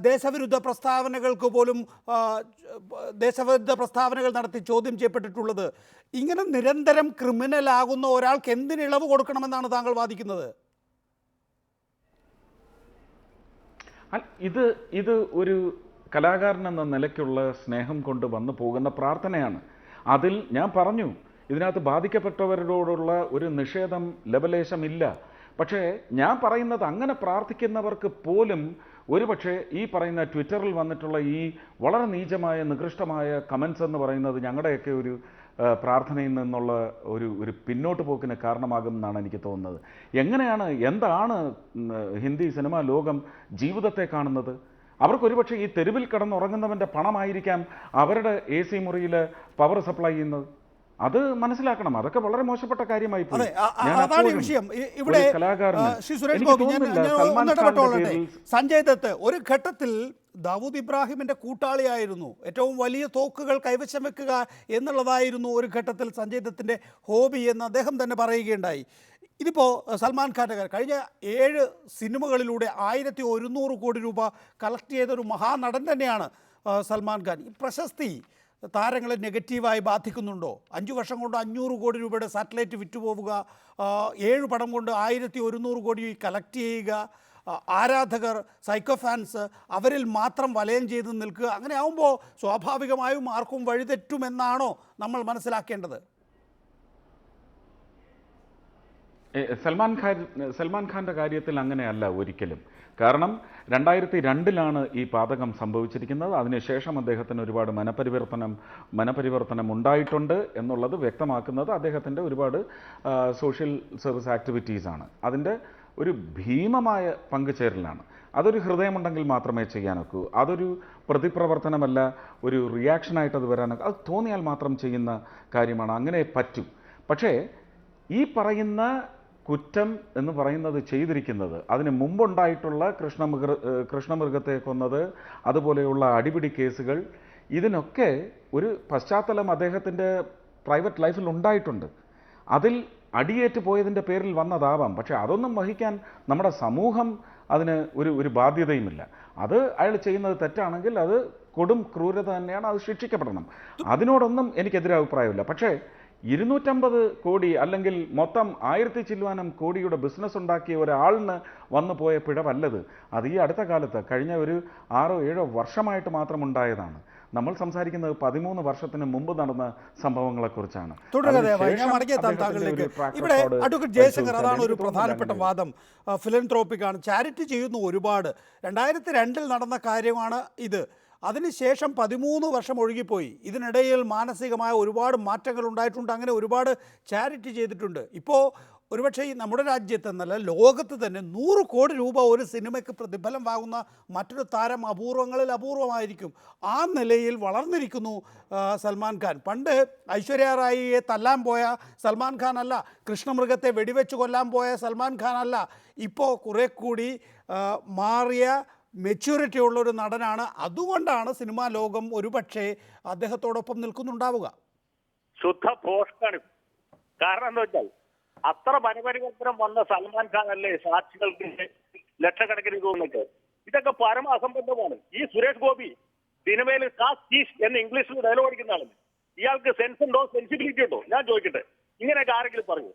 ദേശവിരുദ്ധ പ്രസ്താവനകൾക്ക് പോലും ദേശവിരുദ്ധ പ്രസ്താവനകൾ നടത്തി ചോദ്യം ചെയ്യപ്പെട്ടിട്ടുള്ളത്. ഇങ്ങനെ നിരന്തരം ക്രിമിനലാകുന്ന ഒരാൾക്ക് എന്തിന് ഇളവ് കൊടുക്കണമെന്നാണ് താങ്കൾ വാദിക്കുന്നത്? ഇത് ഒരു കലാകാരൻ എന്ന നിലയ്ക്കുള്ള സ്നേഹം കൊണ്ട് വന്നു പോകുന്ന പ്രാർത്ഥനയാണ്. അതിൽ ഞാൻ പറഞ്ഞു, ഇതിനകത്ത് ബാധിക്കപ്പെട്ടവരോടുള്ള ഒരു നിഷേധം ലവലേശമില്ല. പക്ഷേ ഞാൻ പറയുന്നത് അങ്ങനെ പ്രാർത്ഥിക്കുന്നവർക്ക് പോലും ഒരുപക്ഷെ ഈ പറയുന്ന ട്വിറ്ററിൽ വന്നിട്ടുള്ള ഈ വളരെ നീചമായ നികൃഷ്ടമായ കമൻസ് എന്ന് പറയുന്നത് ഞങ്ങളുടെയൊക്കെ ഒരു പ്രാർത്ഥനയിൽ നിന്നുള്ള ഒരു പിന്നോട്ട് പോക്കിന് കാരണമാകും എന്നാണ് എനിക്ക് തോന്നുന്നത്. എന്താണ് ഹിന്ദി സിനിമാ ലോകം ജീവിതത്തെ കാണുന്നത്? അവർക്കൊരുപക്ഷെ ഈ തെരുവിൽ കിടന്നുറങ്ങുന്നവൻ്റെ പണമായിരിക്കാം അവരുടെ AC മുറിയിൽ പവർ സപ്ലൈ ചെയ്യുന്നത്. അത് മനസ്സിലാക്കണം. അതൊക്കെ വളരെ മോശപ്പെട്ട കാര്യമായി പോയി. അതാണ് ഈ വിഷയം. ഇവിടെ ശ്രീ സുരേഷ് ഗോപി, സഞ്ജയ് ദത്ത് ഒരു ഘട്ടത്തിൽ ദാവൂദ് ഇബ്രാഹിമിന്റെ കൂട്ടാളിയായിരുന്നു. ഏറ്റവും വലിയ തോക്കുകൾ കൈവശം വെക്കുക എന്നുള്ളതായിരുന്നു ഒരു ഘട്ടത്തിൽ സഞ്ജയ് ദത്തിന്റെ ഹോബി എന്ന് അദ്ദേഹം തന്നെ പറയുകയുണ്ടായി. ഇതിപ്പോൾ സൽമാൻ ഖാൻ്റെ കഴിഞ്ഞ 7 സിനിമകളിലൂടെ 1100 കോടി രൂപ കളക്ട് ചെയ്തൊരു മഹാനടൻ തന്നെയാണ് സൽമാൻ ഖാൻ. ഈ പ്രശസ്തി താരങ്ങളെ നെഗറ്റീവായി ബാധിക്കുന്നുണ്ടോ? 5 വർഷം കൊണ്ട് 500 കോടി രൂപയുടെ സാറ്റലൈറ്റ് വിറ്റുപോവുക, 7 പടം കൊണ്ട് 1100 കോടി കളക്ട് ചെയ്യുക, ആരാധകർ, സൈക്കോ ഫാൻസ് അവരിൽ മാത്രം വലയം ചെയ്ത് നിൽക്കുക, അങ്ങനെ ആവുമ്പോൾ സ്വാഭാവികമായും ആർക്കും വഴിതെറ്റുമെന്നാണോ നമ്മൾ മനസ്സിലാക്കേണ്ടത്? സൽമാൻ ഖാൻ്റെ കാര്യത്തിൽ അങ്ങനെയല്ല ഒരിക്കലും. കാരണം 2002 ഈ പാതകം സംഭവിച്ചിരിക്കുന്നത്. അതിനുശേഷം അദ്ദേഹത്തിന് ഒരുപാട് മനപരിവർത്തനം ഉണ്ടായിട്ടുണ്ട് എന്നുള്ളത് വ്യക്തമാക്കുന്നത് അദ്ദേഹത്തിൻ്റെ ഒരുപാട് സോഷ്യൽ സർവീസ് ആക്ടിവിറ്റീസാണ്. അതിൻ്റെ ഒരു ഭീമമായ പങ്കുചേരലാണ്. അതൊരു ഹൃദയമുണ്ടെങ്കിൽ മാത്രമേ ചെയ്യാനൊക്കൂ. അതൊരു പ്രതിപ്രവർത്തനമല്ല, ഒരു റിയാക്ഷനായിട്ട് അത് വരാനൊക്കെ അത് തോന്നിയാൽ മാത്രം ചെയ്യുന്ന കാര്യമാണ്. അങ്ങനെ പറ്റും. പക്ഷേ ഈ പറയുന്ന കുറ്റം എന്ന് പറയുന്നത് ചെയ്തിരിക്കുന്നത് അതിന് മുമ്പുണ്ടായിട്ടുള്ള കൃഷ്ണമൃഗത്തെ കൊന്നത്, അതുപോലെയുള്ള അടിപിടി കേസുകൾ, ഇതിനൊക്കെ ഒരു പശ്ചാത്തലം അദ്ദേഹത്തിൻ്റെ പ്രൈവറ്റ് ലൈഫിൽ ഉണ്ടായിട്ടുണ്ട്. അതിൽ അടിയേറ്റ് പോയതിൻ്റെ പേരിൽ വന്നതാവാം. പക്ഷേ അതൊന്നും വഹിക്കാൻ നമ്മുടെ സമൂഹം അതിന് ഒരു ബാധ്യതയുമില്ല. അത് അയാൾ ചെയ്യുന്നത് തെറ്റാണെങ്കിൽ അത് കൊടും ക്രൂരത തന്നെയാണ്, അത് ശിക്ഷിക്കപ്പെടണം. അതിനോടൊന്നും എനിക്കെതിരെ അഭിപ്രായമില്ല. പക്ഷേ 250 കോടി അല്ലെങ്കിൽ മൊത്തം 1000 ചില്ലുവാനം കോടിയുടെ ബിസിനസ് ഉണ്ടാക്കിയ ഒരാളിന് വന്നു പോയ പിഴവല്ലത്. അത് ഈ അടുത്ത കാലത്ത് കഴിഞ്ഞ ഒരു 6-7 വർഷമായിട്ട് മാത്രം ഉണ്ടായതാണ്. നമ്മൾ സംസാരിക്കുന്നത് 13 വർഷത്തിന് മുമ്പ് നടന്ന സംഭവങ്ങളെക്കുറിച്ചാണ്. ഇവിടെ അഡ്വക്കേറ്റ് ജയശങ്കർ, അതാണ് ഒരു പ്രധാനപ്പെട്ട വാദം. ഫിലൻത്രോപ്പിക്കാണ്, ചാരിറ്റി ചെയ്യുന്നു ഒരുപാട്. 2002 നടന്ന കാര്യമാണ് ഇത്. അതിനുശേഷം 13 വർഷം ഒഴുകിപ്പോയി. ഇതിനിടയിൽ മാനസികമായ ഒരുപാട് മാറ്റങ്ങൾ ഉണ്ടായിട്ടുണ്ട്. അങ്ങനെ ഒരുപാട് ചാരിറ്റി ചെയ്തിട്ടുണ്ട്. ഇപ്പോൾ ഒരുപക്ഷെ ഈ നമ്മുടെ രാജ്യത്ത് എന്നല്ല, ലോകത്ത് തന്നെ 100 കോടി രൂപ ഒരു സിനിമയ്ക്ക് പ്രതിഫലം വാങ്ങുന്ന മറ്റൊരു താരം അപൂർവങ്ങളിൽ അപൂർവമായിരിക്കും. ആ നിലയിൽ വളർന്നിരിക്കുന്നു സൽമാൻ ഖാൻ. പണ്ട് ഐശ്വര്യ റായിയെ തല്ലാൻ പോയ സൽമാൻ ഖാൻ അല്ല, കൃഷ്ണമൃഗത്തെ വെടിവെച്ച് കൊല്ലാൻ പോയ സൽമാൻ ഖാൻ അല്ല. ഇപ്പോൾ കുറേ കൂടി മാറിയ മെച്യൂരിറ്റി ഉള്ളൊരു നടനാണ്. അതുകൊണ്ടാണ് സിനിമാ ലോകം ഒരുപക്ഷെ അദ്ദേഹത്തോടൊപ്പം നിൽക്കുന്നുണ്ടാവുക. ശുദ്ധ പോസ്റ്റാണ്. കാരണം എന്താ വെച്ചാൽ അത്ര മനപരിവർത്തനം വന്ന സൽമാൻ ഖാൻ അല്ലേ സാക്ഷികൾക്ക് ലക്ഷക്കണക്കിന് തോന്നിട്ട്. ഇതൊക്കെ പരമ അസംബന്ധമാണ്. ഈ സുരേഷ് ഗോപി സിനിമയിൽ കാസ്റ്റീഷ് എന്ന് ഇംഗ്ലീഷിൽ ഡയലോഗ് അടിക്കുന്ന ആളല്ലേ. ഇയാൾക്ക് സെൻസ് ഉണ്ടോ, സെൻസിബിലിറ്റി ഉണ്ടോ? ഞാൻ ചോദിക്കട്ടെ, ഇങ്ങനെയൊക്കെ ആരെങ്കിലും പറയൂ?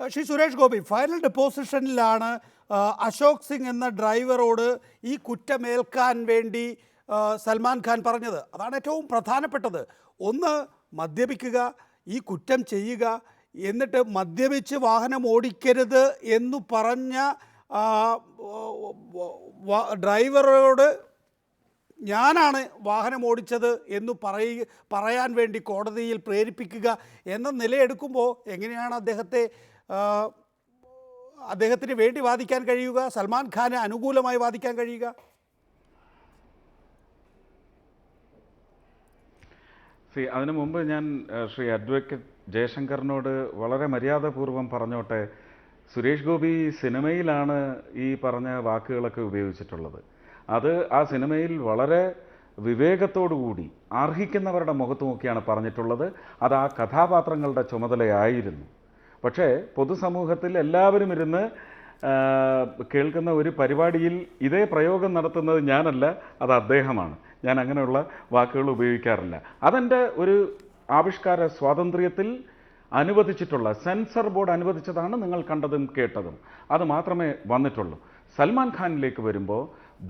ശ്രീ സുരേഷ് ഗോപി, ഫൈനൽ ഡെപ്പോസിഷനിലാണ് അശോക് സിംഗ് എന്ന ഡ്രൈവറോട് ഈ കുറ്റമേൽക്കാൻ വേണ്ടി സൽമാൻ ഖാൻ പറഞ്ഞത്. അതാണ് ഏറ്റവും പ്രധാനപ്പെട്ടത്. ഒന്ന്, മദ്യപിക്കുക, ഈ കുറ്റം ചെയ്യുക, എന്നിട്ട് മദ്യപിച്ച് വാഹനം ഓടിക്കരുത് എന്നു പറഞ്ഞ ഡ്രൈവറോട് ഞാനാണ് വാഹനം ഓടിച്ചത് എന്ന് പറയാൻ വേണ്ടി കോടതിയിൽ പ്രേരിപ്പിക്കുക എന്ന നിലയെടുക്കുമ്പോൾ എങ്ങനെയാണ് അദ്ദേഹത്തിന് വേണ്ടി വാദിക്കാൻ കഴിയുക, സൽമാൻ ഖാന് അനുകൂലമായി വാദിക്കാൻ കഴിയുക? അതിനു മുമ്പ് ഞാൻ ശ്രീ അഡ്വക്കേറ്റ് ജയശങ്കറിനോട് വളരെ മര്യാദപൂർവ്വം പറഞ്ഞോട്ടെ, സുരേഷ് ഗോപി സിനിമയിലാണ് ഈ പറഞ്ഞ വാക്കുകളൊക്കെ ഉപയോഗിച്ചിട്ടുള്ളത്. അത് ആ സിനിമയിൽ വളരെ വിവേകത്തോടുകൂടി അർഹിക്കുന്നവരുടെ മുഖത്ത് നോക്കിയാണ് പറഞ്ഞിട്ടുള്ളത്. അത് ആ കഥാപാത്രങ്ങളുടെ ചുമതലയായിരുന്നു. പക്ഷേ പൊതുസമൂഹത്തിൽ എല്ലാവരും ഇരുന്ന് കേൾക്കുന്ന ഒരു പരിപാടിയിൽ ഇതേ പ്രയോഗം നടത്തുന്നത് ഞാനല്ല, അത് അദ്ദേഹമാണ്. ഞാൻ അങ്ങനെയുള്ള വാക്കുകൾ ഉപയോഗിക്കാറില്ല. അതെൻ്റെ ഒരു ആവിഷ്കാര സ്വാതന്ത്ര്യത്തിൽ അനുവദിച്ചിട്ടുള്ള സെൻസർ ബോർഡ് അനുവദിച്ചതാണ് നിങ്ങൾ കണ്ടതും കേട്ടതും. അത് മാത്രമേ വന്നിട്ടുള്ളൂ. സൽമാൻ ഖാനിലേക്ക് വരുമ്പോൾ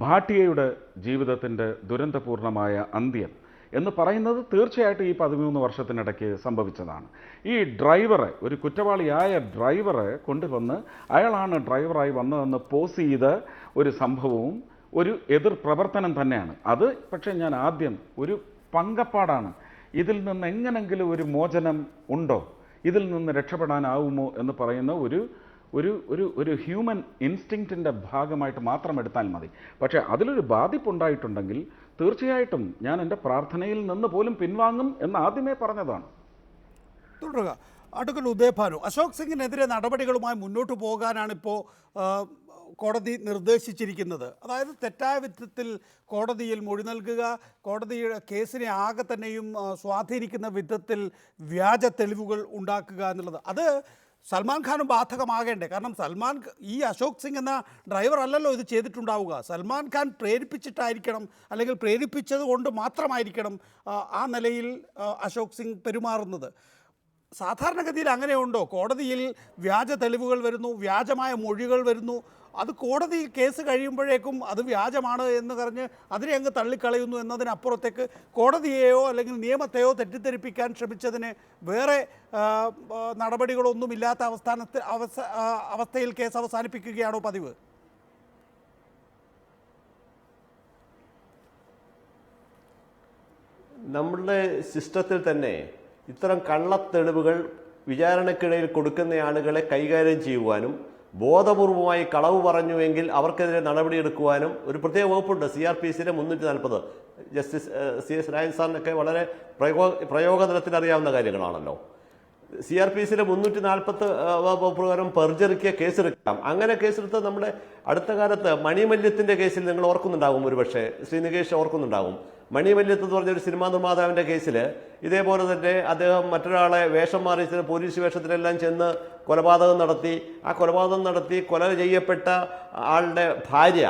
ഭാട്ടിയയുടെ ജീവിതത്തിൻ്റെ ദുരന്തപൂർണമായ അന്ത്യം എന്ന് പറയുന്നത് തീർച്ചയായിട്ടും ഈ 13 വർഷത്തിനിടയ്ക്ക് സംഭവിച്ചതാണ്. ഈ ഡ്രൈവറെ, ഒരു കുറ്റവാളിയായ ഡ്രൈവറെ കൊണ്ടുവന്ന് അയാളാണ് ഡ്രൈവറായി വന്നതെന്ന് പോസ് ചെയ്ത ഒരു സംഭവവും ഒരു എതിർ പ്രവർത്തനം തന്നെയാണ് അത്. പക്ഷേ ഞാൻ ആദ്യം ഒരു പങ്കപ്പാടാണ്. ഇതിൽ നിന്ന് എങ്ങനെങ്കിലും ഒരു മോചനം ഉണ്ടോ, ഇതിൽ നിന്ന് രക്ഷപ്പെടാനാവുമോ എന്ന് പറയുന്ന ഒരു ഹ്യൂമൻ ഇൻസ്റ്റിങ്ക്റ്റിൻ്റെ ഭാഗമായിട്ട് മാത്രം എടുത്താൽ മതി. പക്ഷേ അതിലൊരു ബാധിപ്പുണ്ടായിട്ടുണ്ടെങ്കിൽ തീർച്ചയായിട്ടും ഞാൻ എൻ്റെ പ്രാർത്ഥനയിൽ നിന്ന് പോലും പിൻവാങ്ങും എന്ന് ആദ്യമേ പറഞ്ഞതാണ്. തുടരുക. അഡ്വക്കേറ്റ് ഉദയഭാനു, അശോക് സിംഗിനെതിരെ നടപടികളുമായി മുന്നോട്ട് പോകാനാണിപ്പോൾ കോടതി നിർദ്ദേശിച്ചിരിക്കുന്നത്. അതായത് തെറ്റായ വിധത്തിൽ കോടതിയിൽ മൊഴി നൽകുക, കോടതിയുടെ കേസിനെ ആകെ തന്നെയും സ്വാധീനിക്കുന്ന വിധത്തിൽ വ്യാജ തെളിവുകൾ ഉണ്ടാക്കുക എന്നുള്ളത്. അത് സൽമാൻ ഖാനും ബാധകമാകേണ്ടേ? കാരണം ഈ അശോക് സിംഗ് എന്ന ഡ്രൈവർ അല്ലല്ലോ ഇത് ചെയ്തിട്ടുണ്ടാവുക. സൽമാൻ ഖാൻ പ്രേരിപ്പിച്ചിട്ടായിരിക്കണം, അല്ലെങ്കിൽ പ്രേരിപ്പിച്ചത് കൊണ്ട് മാത്രമായിരിക്കണം ആ നിലയിൽ അശോക് സിംഗ് പെരുമാറുന്നത്. സാധാരണഗതിയിൽ അങ്ങനെയുണ്ടോ? കോടതിയിൽ വ്യാജ തെളിവുകൾ വരുന്നു, വ്യാജമായ മൊഴികൾ വരുന്നു, അത് കോടതി കേസ് കഴിയുമ്പോഴേക്കും അത് വ്യാജമാണ് എന്ന് പറഞ്ഞ് അതിനെ അങ്ങ് തള്ളിക്കളയുന്നു എന്നതിനപ്പുറത്തേക്ക് കോടതിയെയോ അല്ലെങ്കിൽ നിയമത്തെയോ തെറ്റിദ്ധരിപ്പിക്കാൻ ശ്രമിച്ചതിന് വേറെ നടപടികളൊന്നുമില്ലാത്ത അവസ്ഥയിൽ കേസ് അവസാനിപ്പിക്കുകയാണോ പതിവ്? നമ്മളുടെ സിസ്റ്റത്തിൽ തന്നെ ഇത്തരം കള്ളത്തെളിവുകൾ വിചാരണക്കിടയിൽ കൊടുക്കുന്ന ആളുകളെ കൈകാര്യം ചെയ്യുവാനും ബോധപൂർവമായി കളവ് പറഞ്ഞുവെങ്കിൽ അവർക്കെതിരെ നടപടിയെടുക്കുവാനും ഒരു പ്രത്യേക വകുപ്പുണ്ട്. CRPCയിലെ 340. ജസ്റ്റിസ് CS രാജൻ സാറിനൊക്കെ വളരെ പ്രയോഗതലത്തിൽ അറിയാവുന്ന കാര്യങ്ങളാണല്ലോ. CRPCയിലെ 340 വകുപ്പ് പ്രകാരം പെർജറിക്ക് കേസെടുക്കാം. അങ്ങനെ കേസെടുത്ത് നമ്മുടെ അടുത്ത കാലത്ത് മണിമല്യത്തിൻ്റെ കേസിൽ നിങ്ങൾ ഓർക്കുന്നുണ്ടാകും, ഒരുപക്ഷെ ശ്രീ നികേഷ് ഓർക്കുന്നുണ്ടാകും. മണിമല്യത്ത് എന്ന് പറഞ്ഞൊരു സിനിമാ നിർമ്മാതാവിൻ്റെ കേസിൽ ഇതേപോലെ തന്നെ അദ്ദേഹം മറ്റൊരാളെ വേഷം മാറിച്ചതിന് പോലീസ് വേഷത്തിലെല്ലാം ചെന്ന് കൊലപാതകം നടത്തി. ആ കൊലപാതകം നടത്തി കൊല ചെയ്യപ്പെട്ട ആളുടെ ഭാര്യ,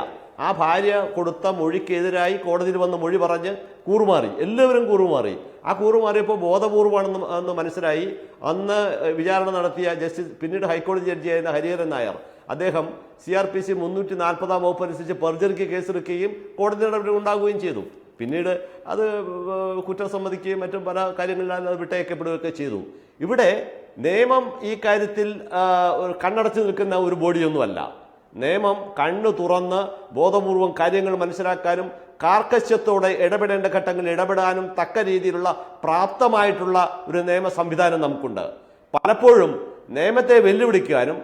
ആ ഭാര്യ കൊടുത്ത മൊഴിക്കെതിരായി കോടതിയിൽ വന്ന് മൊഴി പറഞ്ഞ് കൂറുമാറി. എല്ലാവരും കൂറുമാറി. ആ കൂറുമാറിയപ്പോൾ ബോധപൂർവമാണെന്ന് മനസ്സിലായി. അന്ന് വിചാരണ നടത്തിയ ജസ്റ്റിസ്, പിന്നീട് ഹൈക്കോടതി ജഡ്ജിയായിരുന്ന ഹരിഹരൻ നായർ, അദ്ദേഹം CRPC 340 വകുപ്പ് അനുസരിച്ച് പെർജറിക്ക് കേസെടുക്കുകയും കോടതി നടപടി ഉണ്ടാകുകയും ചെയ്തു. പിന്നീട് അത് കുറ്റം സമ്മതിക്കുകയും മറ്റും പല കാര്യങ്ങളിലും അത് വിട്ടയക്കപ്പെടുകയൊക്കെ ചെയ്തു. ഇവിടെ നിയമം ഈ കാര്യത്തിൽ കണ്ണടച്ചു നിൽക്കുന്ന ഒരു ബോഡിയൊന്നുമല്ല. നിയമം കണ്ണു തുറന്ന് ബോധപൂർവം കാര്യങ്ങൾ മനസ്സിലാക്കാനും കാർക്കശ്യത്തോടെ ഇടപെടേണ്ട ഘട്ടങ്ങളിൽ ഇടപെടാനും തക്ക രീതിയിലുള്ള പ്രാപ്തമായിട്ടുള്ള ഒരു നിയമ സംവിധാനം നമുക്കുണ്ട്. പലപ്പോഴും നിയമത്തെ വെല്ലുവിളിക്കാനും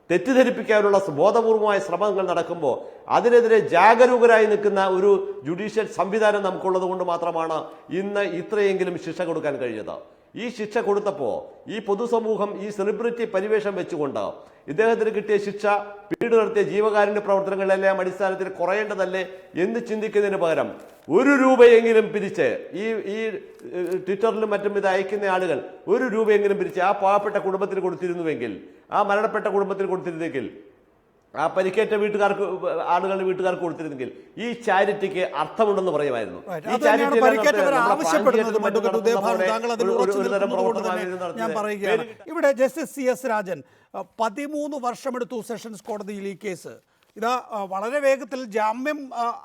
തെറ്റിദ്ധരിപ്പിക്കാനുള്ള ബോധപൂർവമായ ശ്രമങ്ങൾ നടക്കുമ്പോൾ അതിനെതിരെ ജാഗരൂകരായി നിൽക്കുന്ന ഒരു ജുഡീഷ്യൽ സംവിധാനം നമുക്കുള്ളത് കൊണ്ട് മാത്രമാണ് ഇന്ന് ഇത്രയെങ്കിലും ശിക്ഷ കൊടുക്കാൻ കഴിഞ്ഞത്. ഈ ശിക്ഷ കൊടുത്തപ്പോൾ ഈ പൊതുസമൂഹം ഈ സെലിബ്രിറ്റി പരിവേഷം വെച്ചുകൊണ്ട് ഇദ്ദേഹത്തിന് കിട്ടിയ ശിക്ഷ പിന്നീട് നടത്തിയ ജീവകാരുണ്യ പ്രവർത്തനങ്ങളിലെല്ലാം അടിസ്ഥാനത്തിൽ കുറയേണ്ടതല്ലേ എന്ന് ചിന്തിക്കുന്നതിന് പകരം 1 രൂപയെങ്കിലും പിരിച്ച് ഈ ട്വിറ്ററിലും മറ്റും ഇത് അയക്കുന്ന ആളുകൾ 1 രൂപയെങ്കിലും പിരിച്ച് ആ പാവപ്പെട്ട കുടുംബത്തിന് കൊടുത്തിരുന്നുവെങ്കിൽ, ആ മരണപ്പെട്ട കുടുംബത്തിന് കൊടുത്തിരുന്നെങ്കിൽ, ആ പരിക്കേറ്റ ആളുകളുടെ വീട്ടുകാർക്ക് കൊടുത്തിരുന്നെങ്കിൽ ഈ ചാരിറ്റിക്ക് അർത്ഥമുണ്ടെന്ന് പറയുമായിരുന്നു. ഈ ചാരിറ്റി ഞാൻ പറയുകയാണ്. ഇവിടെ ജസ്റ്റിസ് CS രാജൻ 13 വർഷമെടുത്തു സെഷൻസ് കോടതിയിൽ ഈ കേസ്. ഇതാ വളരെ വേഗത്തിൽ ജാമ്യം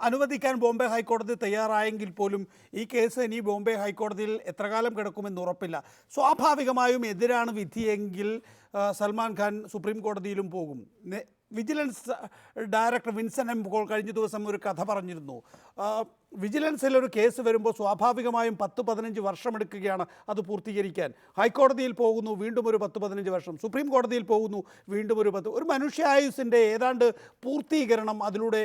അനുവദിക്കാൻ ബോംബെ ഹൈക്കോടതി തയ്യാറായെങ്കിൽ പോലും ഈ കേസ് ഇനി ബോംബെ ഹൈക്കോടതിയിൽ എത്ര കാലം കിടക്കുമെന്ന് ഉറപ്പില്ല. സ്വാഭാവികമായും എതിരാണ് വിധിയെങ്കിൽ സൽമാൻ ഖാൻ സുപ്രീം കോടതിയിലും പോകും. Vigilance director Vincent M. Paul കഴിഞ്ഞ ദിവസം ഒരു കഥ പറഞ്ഞിരുന്നു. വിജിലൻസിലൊരു കേസ് വരുമ്പോൾ സ്വാഭാവികമായും 10-15 വർഷമെടുക്കുകയാണ് അത് പൂർത്തീകരിക്കാൻ. ഹൈക്കോടതിയിൽ പോകുന്നു, വീണ്ടും ഒരു 10-15 വർഷം. സുപ്രീം കോടതിയിൽ പോകുന്നു, വീണ്ടും ഒരു മനുഷ്യായുസിൻ്റെ ഏതാണ്ട് പൂർത്തീകരണം അതിലൂടെ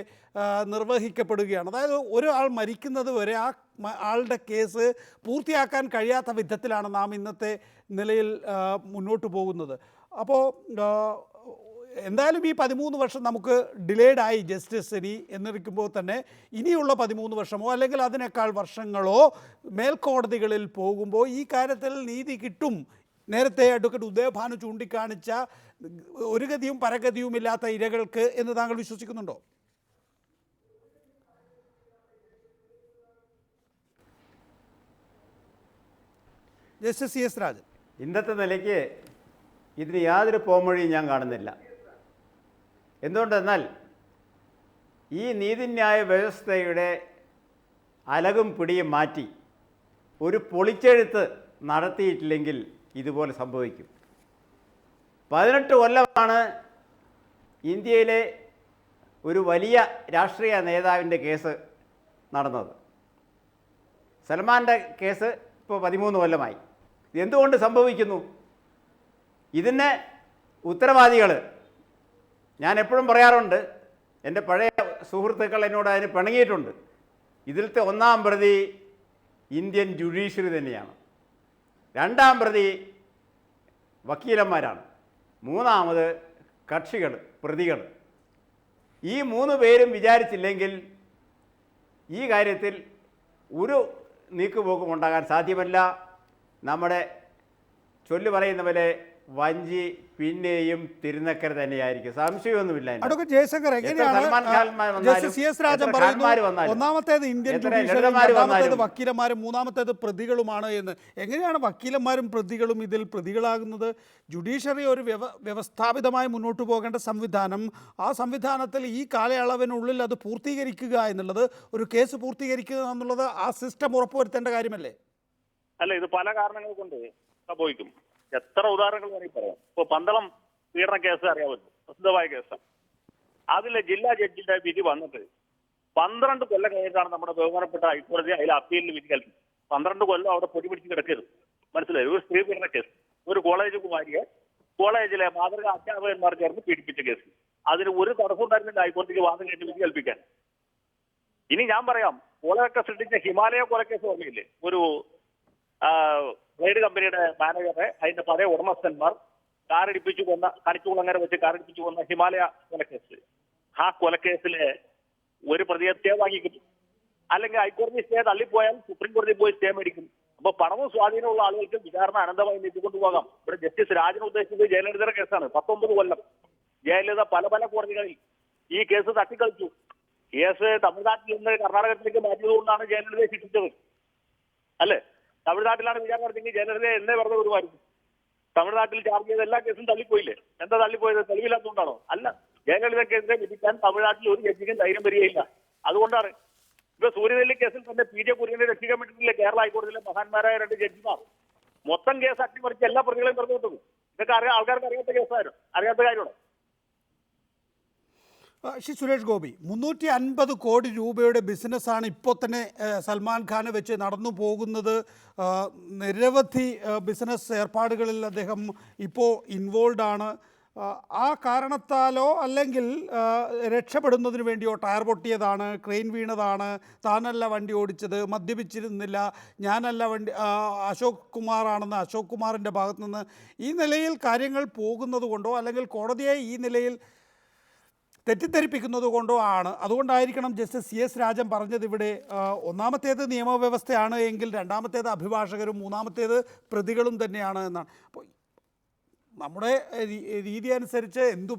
നിർവഹിക്കപ്പെടുകയാണ്. അതായത് ഒരാൾ മരിക്കുന്നത് വരെ ആ ആളുടെ കേസ് പൂർത്തിയാക്കാൻ കഴിയാത്ത വിധത്തിലാണ് നാം ഇന്നത്തെ നിലയിൽ മുന്നോട്ട് പോകുന്നത്. അപ്പോൾ എന്തായാലും ഈ 13 വർഷം നമുക്ക് ഡിലേഡായി ജസ്റ്റിസ് ഇനി എന്നിരിക്കുമ്പോൾ തന്നെ ഇനിയുള്ള 13 വർഷമോ അല്ലെങ്കിൽ അതിനേക്കാൾ വർഷങ്ങളോ മേൽക്കോടതികളിൽ പോകുമ്പോൾ ഈ കാര്യത്തിൽ നീതി കിട്ടും. നേരത്തെ അഡ്വക്കേറ്റ് ഉദയഭാനു ചൂണ്ടിക്കാണിച്ച ഒരു ഗതിയും പരഗതിയുമില്ലാത്ത ഇരകൾക്ക് എന്ന് താങ്കൾ വിശ്വസിക്കുന്നുണ്ടോ? ജസ്റ്റിസ് CS രാജൻ, ഇന്നത്തെ നിലയ്ക്ക് ഇതിന് യാതൊരു പോംവഴിയും ഞാൻ കാണുന്നില്ല. എന്തുകൊണ്ടെന്നാൽ ഈ നീതിന്യായ വ്യവസ്ഥയുടെ അലകും പിടിയും മാറ്റി ഒരു പൊളിച്ചെഴുത്ത് നടത്തിയിട്ടില്ലെങ്കിൽ ഇതുപോലെ സംഭവിക്കും. 18 കൊല്ലമാണ് ഇന്ത്യയിലെ ഒരു വലിയ രാഷ്ട്രീയ നേതാവിൻ്റെ കേസ് നടന്നത്. സൽമാൻ്റെ കേസ് ഇപ്പോൾ 13 കൊല്ലമായി. എന്തുകൊണ്ട് സംഭവിക്കുന്നു? ഇതിന് ഉത്തരവാദികൾ, ഞാൻ എപ്പോഴും പറയാറുണ്ട്, എൻ്റെ പഴയ സുഹൃത്തുക്കൾ എന്നോട് അതിന് പിണങ്ങിയിട്ടുണ്ട്. ഇതിലത്തെ 1-ാം പ്രതി ഇന്ത്യൻ ജുഡീഷ്യറി തന്നെയാണ്, 2-ാം പ്രതി വക്കീലന്മാരാണ്, 3-ാമത് കക്ഷികൾ, പ്രതികൾ. ഈ 3 പേരും വിചാരിച്ചില്ലെങ്കിൽ ഈ കാര്യത്തിൽ ഒരു നീക്കുപോക്കും ഉണ്ടാകാൻ സാധ്യമല്ല. നമ്മുടെ ചൊല്ലു പറയുന്ന പോലെ വഞ്ചി പിന്നെയും തിരുനക്കര തന്നെയായിരിക്കും, സംശയമൊന്നുമില്ല അതിനകത്ത്. അഡ്വക്കേറ്റ് ജയശങ്കർ, എങ്ങനെയാണ് സൽമാൻ ഖാൻ വന്നാലും, ജസ്റ്റിസ് സി എസ് രാജൻ എത്ര പറയുന്നു ഖാൻമാര് വന്നാലും, ഒന്നാമത്തേത് ഇന്ത്യൻ എത്ര ജുഡീഷ്യറി, ലളിതന്മാര് രണ്ടാമത്തേത് വന്നാലും, വക്കീലന്മാരും, മൂന്നാമത്തേത് പ്രതികളുമാണ് എന്ന്? എങ്ങനെയാണ് വക്കീലന്മാരും പ്രതികളും ഇതിൽ പ്രതികളാകുന്നത്? ജുഡീഷ്യറി ഒരു വ്യവസ്ഥാപിതമായി മുന്നോട്ട് പോകേണ്ട സംവിധാനം, ആ സംവിധാനത്തിൽ ഈ കാലയളവിനുള്ളിൽ അത് പൂർത്തീകരിക്കുക എന്നുള്ളത്, ഒരു കേസ് പൂർത്തീകരിക്കുക എന്നുള്ളത് ആ സിസ്റ്റം ഉറപ്പുവരുത്തേണ്ട കാര്യമല്ലേ? അല്ല, ഇത് പല കാരണങ്ങൾ കൊണ്ട് സംഭവിക്കും. എത്ര ഉദാഹരണങ്ങൾ വേണമെങ്കിൽ പറയാം. ഇപ്പൊ പന്തളം പീഡന കേസ് അറിയാമല്ലോ, പ്രസിദ്ധമായ കേസാണ്. അതിലെ ജില്ലാ ജഡ്ജിന്റെ വിധി വന്നിട്ട് 12 കൊല്ലം കഴിഞ്ഞിട്ടാണ് നമ്മുടെ ബഹുമാനപ്പെട്ട ഹൈക്കോടതി അതിൽ അപ്പീലിന് വിധി കൽപ്പിച്ചത്. 12 കൊല്ലം അവിടെ പൊടി പിടിച്ച് കിടക്കരുത്, മനസ്സിലായി? ഒരു സ്ത്രീ പീഡന കേസ്, ഒരു കോളേജ് കുമാരിയെ കോളേജിലെ മാതൃക അധ്യാപകന്മാർ ചേർന്ന് പീഡിപ്പിച്ച കേസ്. അതിന് ഒരു തടസ്സം ഉണ്ടായിരുന്നില്ല ഹൈക്കോടതിക്ക് വാദം കഴിഞ്ഞ് വിധി കൽപ്പിക്കാൻ. ഇനി ഞാൻ പറയാം, കോളേജൊക്കെ സൃഷ്ടിച്ച ഹിമാലയ കൊലക്കേസ് ഓർമ്മയില്ലേ? ഒരു ബ്ലേഡ് കമ്പനിയുടെ മാനേജറെ അതിന്റെ പഴയ ഉടമസ്ഥന്മാർ കാറിടിപ്പിച്ചു കൊന്ന, കണിച്ചുകുളങ്ങര വെച്ച് കാറിടിപ്പിച്ചു കൊന്ന ഹിമാലയ കൊലക്കേസ്. ആ കൊലക്കേസിലെ ഒരു പ്രതിയെ സ്റ്റേ വാങ്ങിക്കും, അല്ലെങ്കിൽ ഹൈക്കോടതി സ്റ്റേ തള്ളിപ്പോയാൽ സുപ്രീം കോടതി പോയി സ്റ്റേ മേടിക്കും. അപ്പൊ പണവും സ്വാധീനമുള്ള ആളുകൾക്ക് വിചാരണ അനന്തമായി നീട്ടിക്കൊണ്ടുപോകാം. ഇവിടെ ജസ്റ്റിസ് രാജൻ ഉദ്ദേശിച്ചത് ജയലളിതയുടെ കേസാണ്. 19 കൊല്ലം ജയലളിത പല പല കോടതികളിൽ ഈ കേസ് തട്ടിക്കളിച്ചു. കേസ് തമിഴ്നാട്ടിൽ നിന്ന് കർണാടകത്തിലേക്ക് മാറ്റിയതുകൊണ്ടാണ് ജയലളിതയെ ശിക്ഷിച്ചത്, അല്ലേ? തമിഴ്നാട്ടിലാണ് വിചാരണ നടത്തിയെങ്കിൽ ജയലളിതയെ എന്നെ വെറുതെ വിടുമായിരുന്നു. തമിഴ്നാട്ടിൽ ചാർജ് ചെയ്ത എല്ലാ കേസും തള്ളിപ്പോയില്ലേ? എന്താ തള്ളിപ്പോയത്? തെളിവില്ലാത്തതുകൊണ്ടാണോ? അല്ല, ജയലളിതക്കെതിരെ വിധിക്കാൻ തമിഴ്നാട്ടിൽ ഒരു ജഡ്ജിക്കും ധൈര്യം വരികയില്ല. അതുകൊണ്ടാണ് ഇപ്പൊ സൂര്യനെല്ലി കേസിൽ തന്നെ PJ കുര്യനെ രക്ഷിക്കാൻ വേണ്ടിയിട്ടില്ലേ കേരള ഹൈക്കോടതിയിലെ മഹാന്മാരായ 2 ജഡ്ജിമാർ മൊത്തം കേസ് അട്ടിമറിച്ച് എല്ലാ പ്രതികളെയും വെറുതെ വിട്ടത്? ഇതൊക്കെ ആൾക്കാർക്ക് അറിയാത്ത കേസായിരുന്നു, അറിയാത്ത കാര്യമാണ്. ശ്രീ സുരേഷ് ഗോപി, 350 കോടി രൂപയുടെ ബിസിനസ്സാണ് ഇപ്പോൾ തന്നെ സൽമാൻ ഖാനെ വെച്ച് നടന്നു പോകുന്നത്. നിരവധി ബിസിനസ് ഏർപ്പാടുകളിൽ അദ്ദേഹം ഇപ്പോൾ ഇൻവോൾവ് ആണ്. ആ കാരണത്താലോ അല്ലെങ്കിൽ രക്ഷപ്പെടുന്നതിന് വേണ്ടിയോ ടയർ പൊട്ടിയതാണ്, ക്രെയിൻ വീണതാണ്, താനല്ല വണ്ടി ഓടിച്ചത്, മദ്യപിച്ചിരുന്നില്ല, ഞാനല്ല വണ്ടി, അശോക് കുമാറാണെന്ന് അശോക് കുമാറിൻ്റെ ഭാഗത്തു നിന്ന് ഈ നിലയിൽ കാര്യങ്ങൾ പോകുന്നത് കൊണ്ടോ അല്ലെങ്കിൽ കോടതിയെ ഈ നിലയിൽ തെറ്റിദ്ധരിപ്പിക്കുന്നത് കൊണ്ടോ ആണ്. അതുകൊണ്ടായിരിക്കണം ജസ്റ്റിസ് സി എസ് രാജൻ പറഞ്ഞത് ഇവിടെ ഒന്നാമത്തേത് നിയമവ്യവസ്ഥയാണ് എങ്കിൽ രണ്ടാമത്തേത് അഭിഭാഷകരും മൂന്നാമത്തേത് പ്രതികളും തന്നെയാണ് എന്നാണ്. അപ്പോൾ നമ്മുടെ രീതി അനുസരിച്ച് എന്തും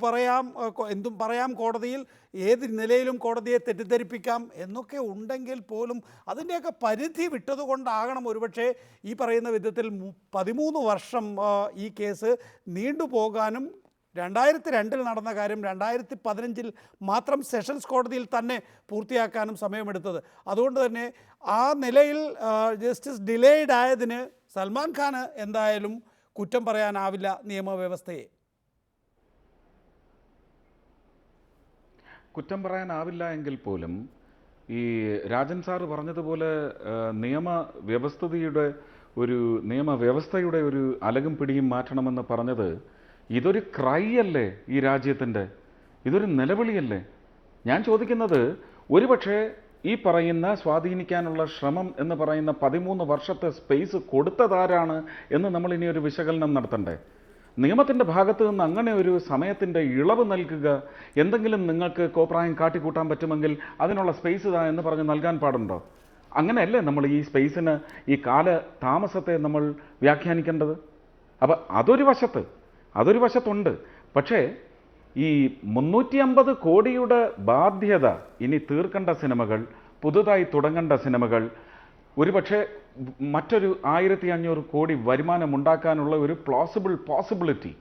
പറയാം കോടതിയിൽ, ഏത് നിലയിലും കോടതിയെ തെറ്റിദ്ധരിപ്പിക്കാം എന്നൊക്കെ ഉണ്ടെങ്കിൽ പോലും അതിൻ്റെയൊക്കെ പരിധി വിട്ടതുകൊണ്ടാകണം ഒരുപക്ഷെ ഈ പറയുന്ന വിധത്തിൽ 13 വർഷം ഈ കേസ് നീണ്ടുപോകാനും 2002 നടന്ന കാര്യം 2015 മാത്രം സെഷൻസ് കോടതിയിൽ തന്നെ പൂർത്തിയാക്കാനും സമയമെടുത്തത്. അതുകൊണ്ട് തന്നെ ആ നിലയിൽ ജസ്റ്റിസ് ഡിലേഡ് ആയതിന് സൽമാൻ ഖാന് എന്തായാലും കുറ്റം പറയാനാവില്ല നിയമവ്യവസ്ഥയെ. കുറ്റം പറയാനാവില്ല എങ്കിൽ പോലും ഈ രാജൻ സാറ് പറഞ്ഞതുപോലെ നിയമവ്യവസ്ഥയുടെ ഒരു അലകും പിടിയും മാറ്റണമെന്ന് പറഞ്ഞത് ഇതൊരു ക്രൈ അല്ലേ ഈ രാജ്യത്തിൻ്റെ? ഇതൊരു നിലവിളിയല്ലേ? ഞാൻ ചോദിക്കുന്നത്, ഒരുപക്ഷെ ഈ പറയുന്ന സ്വാധീനിക്കാനുള്ള ശ്രമം എന്ന് പറയുന്ന 13 വർഷത്തെ സ്പേസ് കൊടുത്തതാരാണ് എന്ന് നമ്മൾ ഇനി ഒരു വിശകലനം നടത്തണ്ടേ? നിയമത്തിൻ്റെ ഭാഗത്ത് നിന്ന് അങ്ങനെ ഒരു സമയത്തിൻ്റെ ഇളവ് നൽകുക, എന്തെങ്കിലും നിങ്ങൾക്ക് കോപ്രായം കാട്ടിക്കൂട്ടാൻ പറ്റുമെങ്കിൽ അതിനുള്ള സ്പേസ് ഇതാ എന്ന് പറഞ്ഞ് നൽകാൻ പാടുണ്ടോ? അങ്ങനെയല്ലേ നമ്മൾ ഈ സ്പേസിന്, ഈ കാല താമസത്തെ നമ്മൾ വ്യാഖ്യാനിക്കേണ്ടത്? അപ്പം അതൊരു വശത്തുണ്ട്. പക്ഷേ ഈ 350 കോടിയുടെ ബാധ്യത ഇനി തീർക്കേണ്ട സിനിമകൾ, പുതുതായി തുടങ്ങേണ്ട സിനിമകൾ, ഒരുപക്ഷെ മറ്റൊരു 1500 കോടി വരുമാനമുണ്ടാക്കാനുള്ള ഒരു പോസിബിലിറ്റി,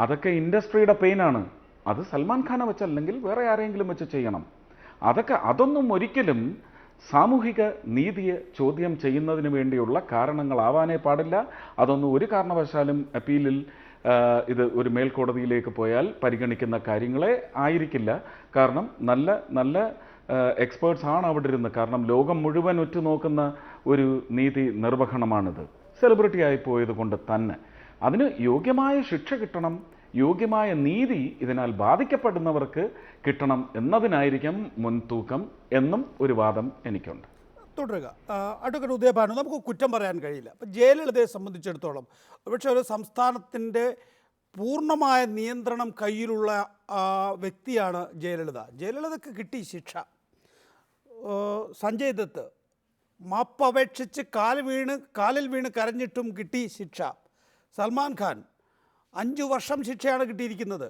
അതൊക്കെ ഇൻഡസ്ട്രിയുടെ പെയിനാണ്. അത് സൽമാൻ ഖാനെ വെച്ചല്ലെങ്കിൽ വേറെ ആരെങ്കിലും വെച്ച് ചെയ്യണം. അതൊന്നും ഒരിക്കലും സാമൂഹിക നീതിയെ ചോദ്യം ചെയ്യുന്നതിന് വേണ്ടിയുള്ള കാരണങ്ങളാവാനേ പാടില്ല. അതൊന്നും ഒരു കാരണവശാലും അപ്പീലിൽ ഇത് ഒരു മേൽക്കോടതിയിലേക്ക് പോയാൽ പരിഗണിക്കുന്ന കാര്യങ്ങളെ ആയിരിക്കില്ല. കാരണം നല്ല എക്സ്പേർട്സ് ആണ് അവിടെ ഇരുന്ന്. കാരണം ലോകം മുഴുവൻ ഉറ്റുനോക്കുന്ന ഒരു നീതി നിർവഹണമാണിത്. സെലിബ്രിറ്റി ആയി പോയത് കൊണ്ട് തന്നെ അതിന് യോഗ്യമായ ശിക്ഷ കിട്ടണം, യോഗ്യമായ നീതി ഇതിനാൽ ബാധിക്കപ്പെടുന്നവർക്ക് കിട്ടണം എന്നതിനായിരിക്കും മുൻതൂക്കം എന്നും ഒരു വാദം എനിക്കുണ്ട്. തുടരുക. അഡ്വക്കേറ്റ് ഉദയഭാനു, നമുക്ക് കുറ്റം പറയാൻ കഴിയില്ല. ഇപ്പം ജയലളിതയെ സംബന്ധിച്ചിടത്തോളം പക്ഷേ ഒരു സംസ്ഥാനത്തിൻ്റെ പൂർണ്ണമായ നിയന്ത്രണം കയ്യിലുള്ള വ്യക്തിയാണ് ജയലളിതയ്ക്ക് കിട്ടി ശിക്ഷ. സഞ്ജയ് ദത്ത് മാപ്പപേക്ഷിച്ച് കാലിൽ വീണ് കരഞ്ഞിട്ടും കിട്ടി ശിക്ഷ. സൽമാൻ ഖാൻ 5 വർഷം ശിക്ഷയാണ് കിട്ടിയിരിക്കുന്നത്.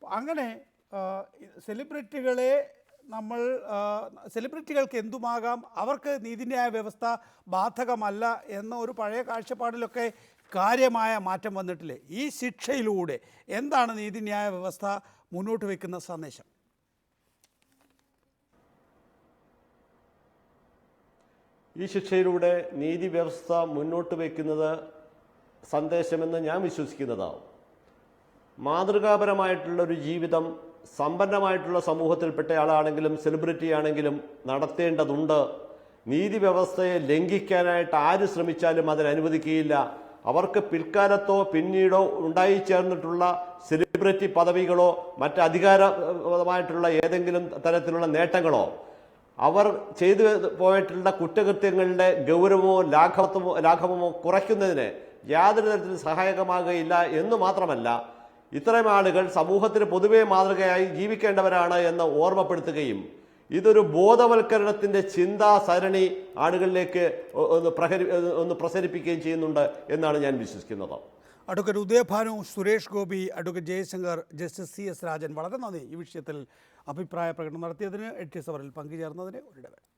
അങ്ങനെ സെലിബ്രിറ്റികളെ സെലിബ്രിറ്റികൾക്ക് എന്തുമാകാം, അവർക്ക് നീതിന്യായ വ്യവസ്ഥ ബാധകമല്ല എന്ന ഒരു പഴയ കാഴ്ചപ്പാടിലൊക്കെ കാര്യമായ മാറ്റം വന്നിട്ടില്ലേ? ഈ ശിക്ഷയിലൂടെ എന്താണ് നീതിന്യായ വ്യവസ്ഥ മുന്നോട്ട് വയ്ക്കുന്ന സന്ദേശം? ഈ ശിക്ഷയിലൂടെ നീതി വ്യവസ്ഥ മുന്നോട്ട് വയ്ക്കുന്നത് സന്ദേശമെന്ന് ഞാൻ വിശ്വസിക്കുന്നതാണ്. മാതൃകാപരമായിട്ടുള്ളൊരു ജീവിതം സമ്പന്നമായിട്ടുള്ള സമൂഹത്തിൽപ്പെട്ട ആളാണെങ്കിലും സെലിബ്രിറ്റി ആണെങ്കിലും നടത്തേണ്ടതുണ്ട്. നീതി വ്യവസ്ഥയെ ലംഘിക്കാനായിട്ട് ആര് ശ്രമിച്ചാലും അതിനനുവദിക്കുകയില്ല. അവർക്ക് പിൽക്കാലത്തോ പിന്നീടോ ഉണ്ടായി ചേർന്നിട്ടുള്ള സെലിബ്രിറ്റി പദവികളോ മറ്റ് അധികാരമായിട്ടുള്ള ഏതെങ്കിലും തരത്തിലുള്ള നേട്ടങ്ങളോ അവർ ചെയ്തു പോയിട്ടുള്ള കുറ്റകൃത്യങ്ങളുടെ ഗൗരവമോ ലാഘവമോ കുറയ്ക്കുന്നതിന് യാതൊരു തരത്തിലും സഹായകമാകുകയില്ല എന്ന് മാത്രമല്ല, ഇത്തരം ആളുകൾ സമൂഹത്തിന് പൊതുവെ മാതൃകയായി ജീവിക്കേണ്ടവരാണ് എന്ന് ഓർമ്മപ്പെടുത്തുകയും ഇതൊരു ബോധവൽക്കരണത്തിന്റെ ചിന്താ സരണി ആളുകളിലേക്ക് ഒന്ന് പ്രസരിപ്പിക്കുകയും ചെയ്യുന്നുണ്ട് എന്നാണ് ഞാൻ വിശ്വസിക്കുന്നത്. Advocate Udayabhanu, Suresh Gopi, advocate Jaishankar, justice CS Rajan, വളരെ നന്ദി ഈ വിഷയത്തിൽ അഭിപ്രായ പ്രകടനം നടത്തിയതിന്, 8 അവറിൽ പങ്കുചേർന്നതിന്. ഒരിടവേള.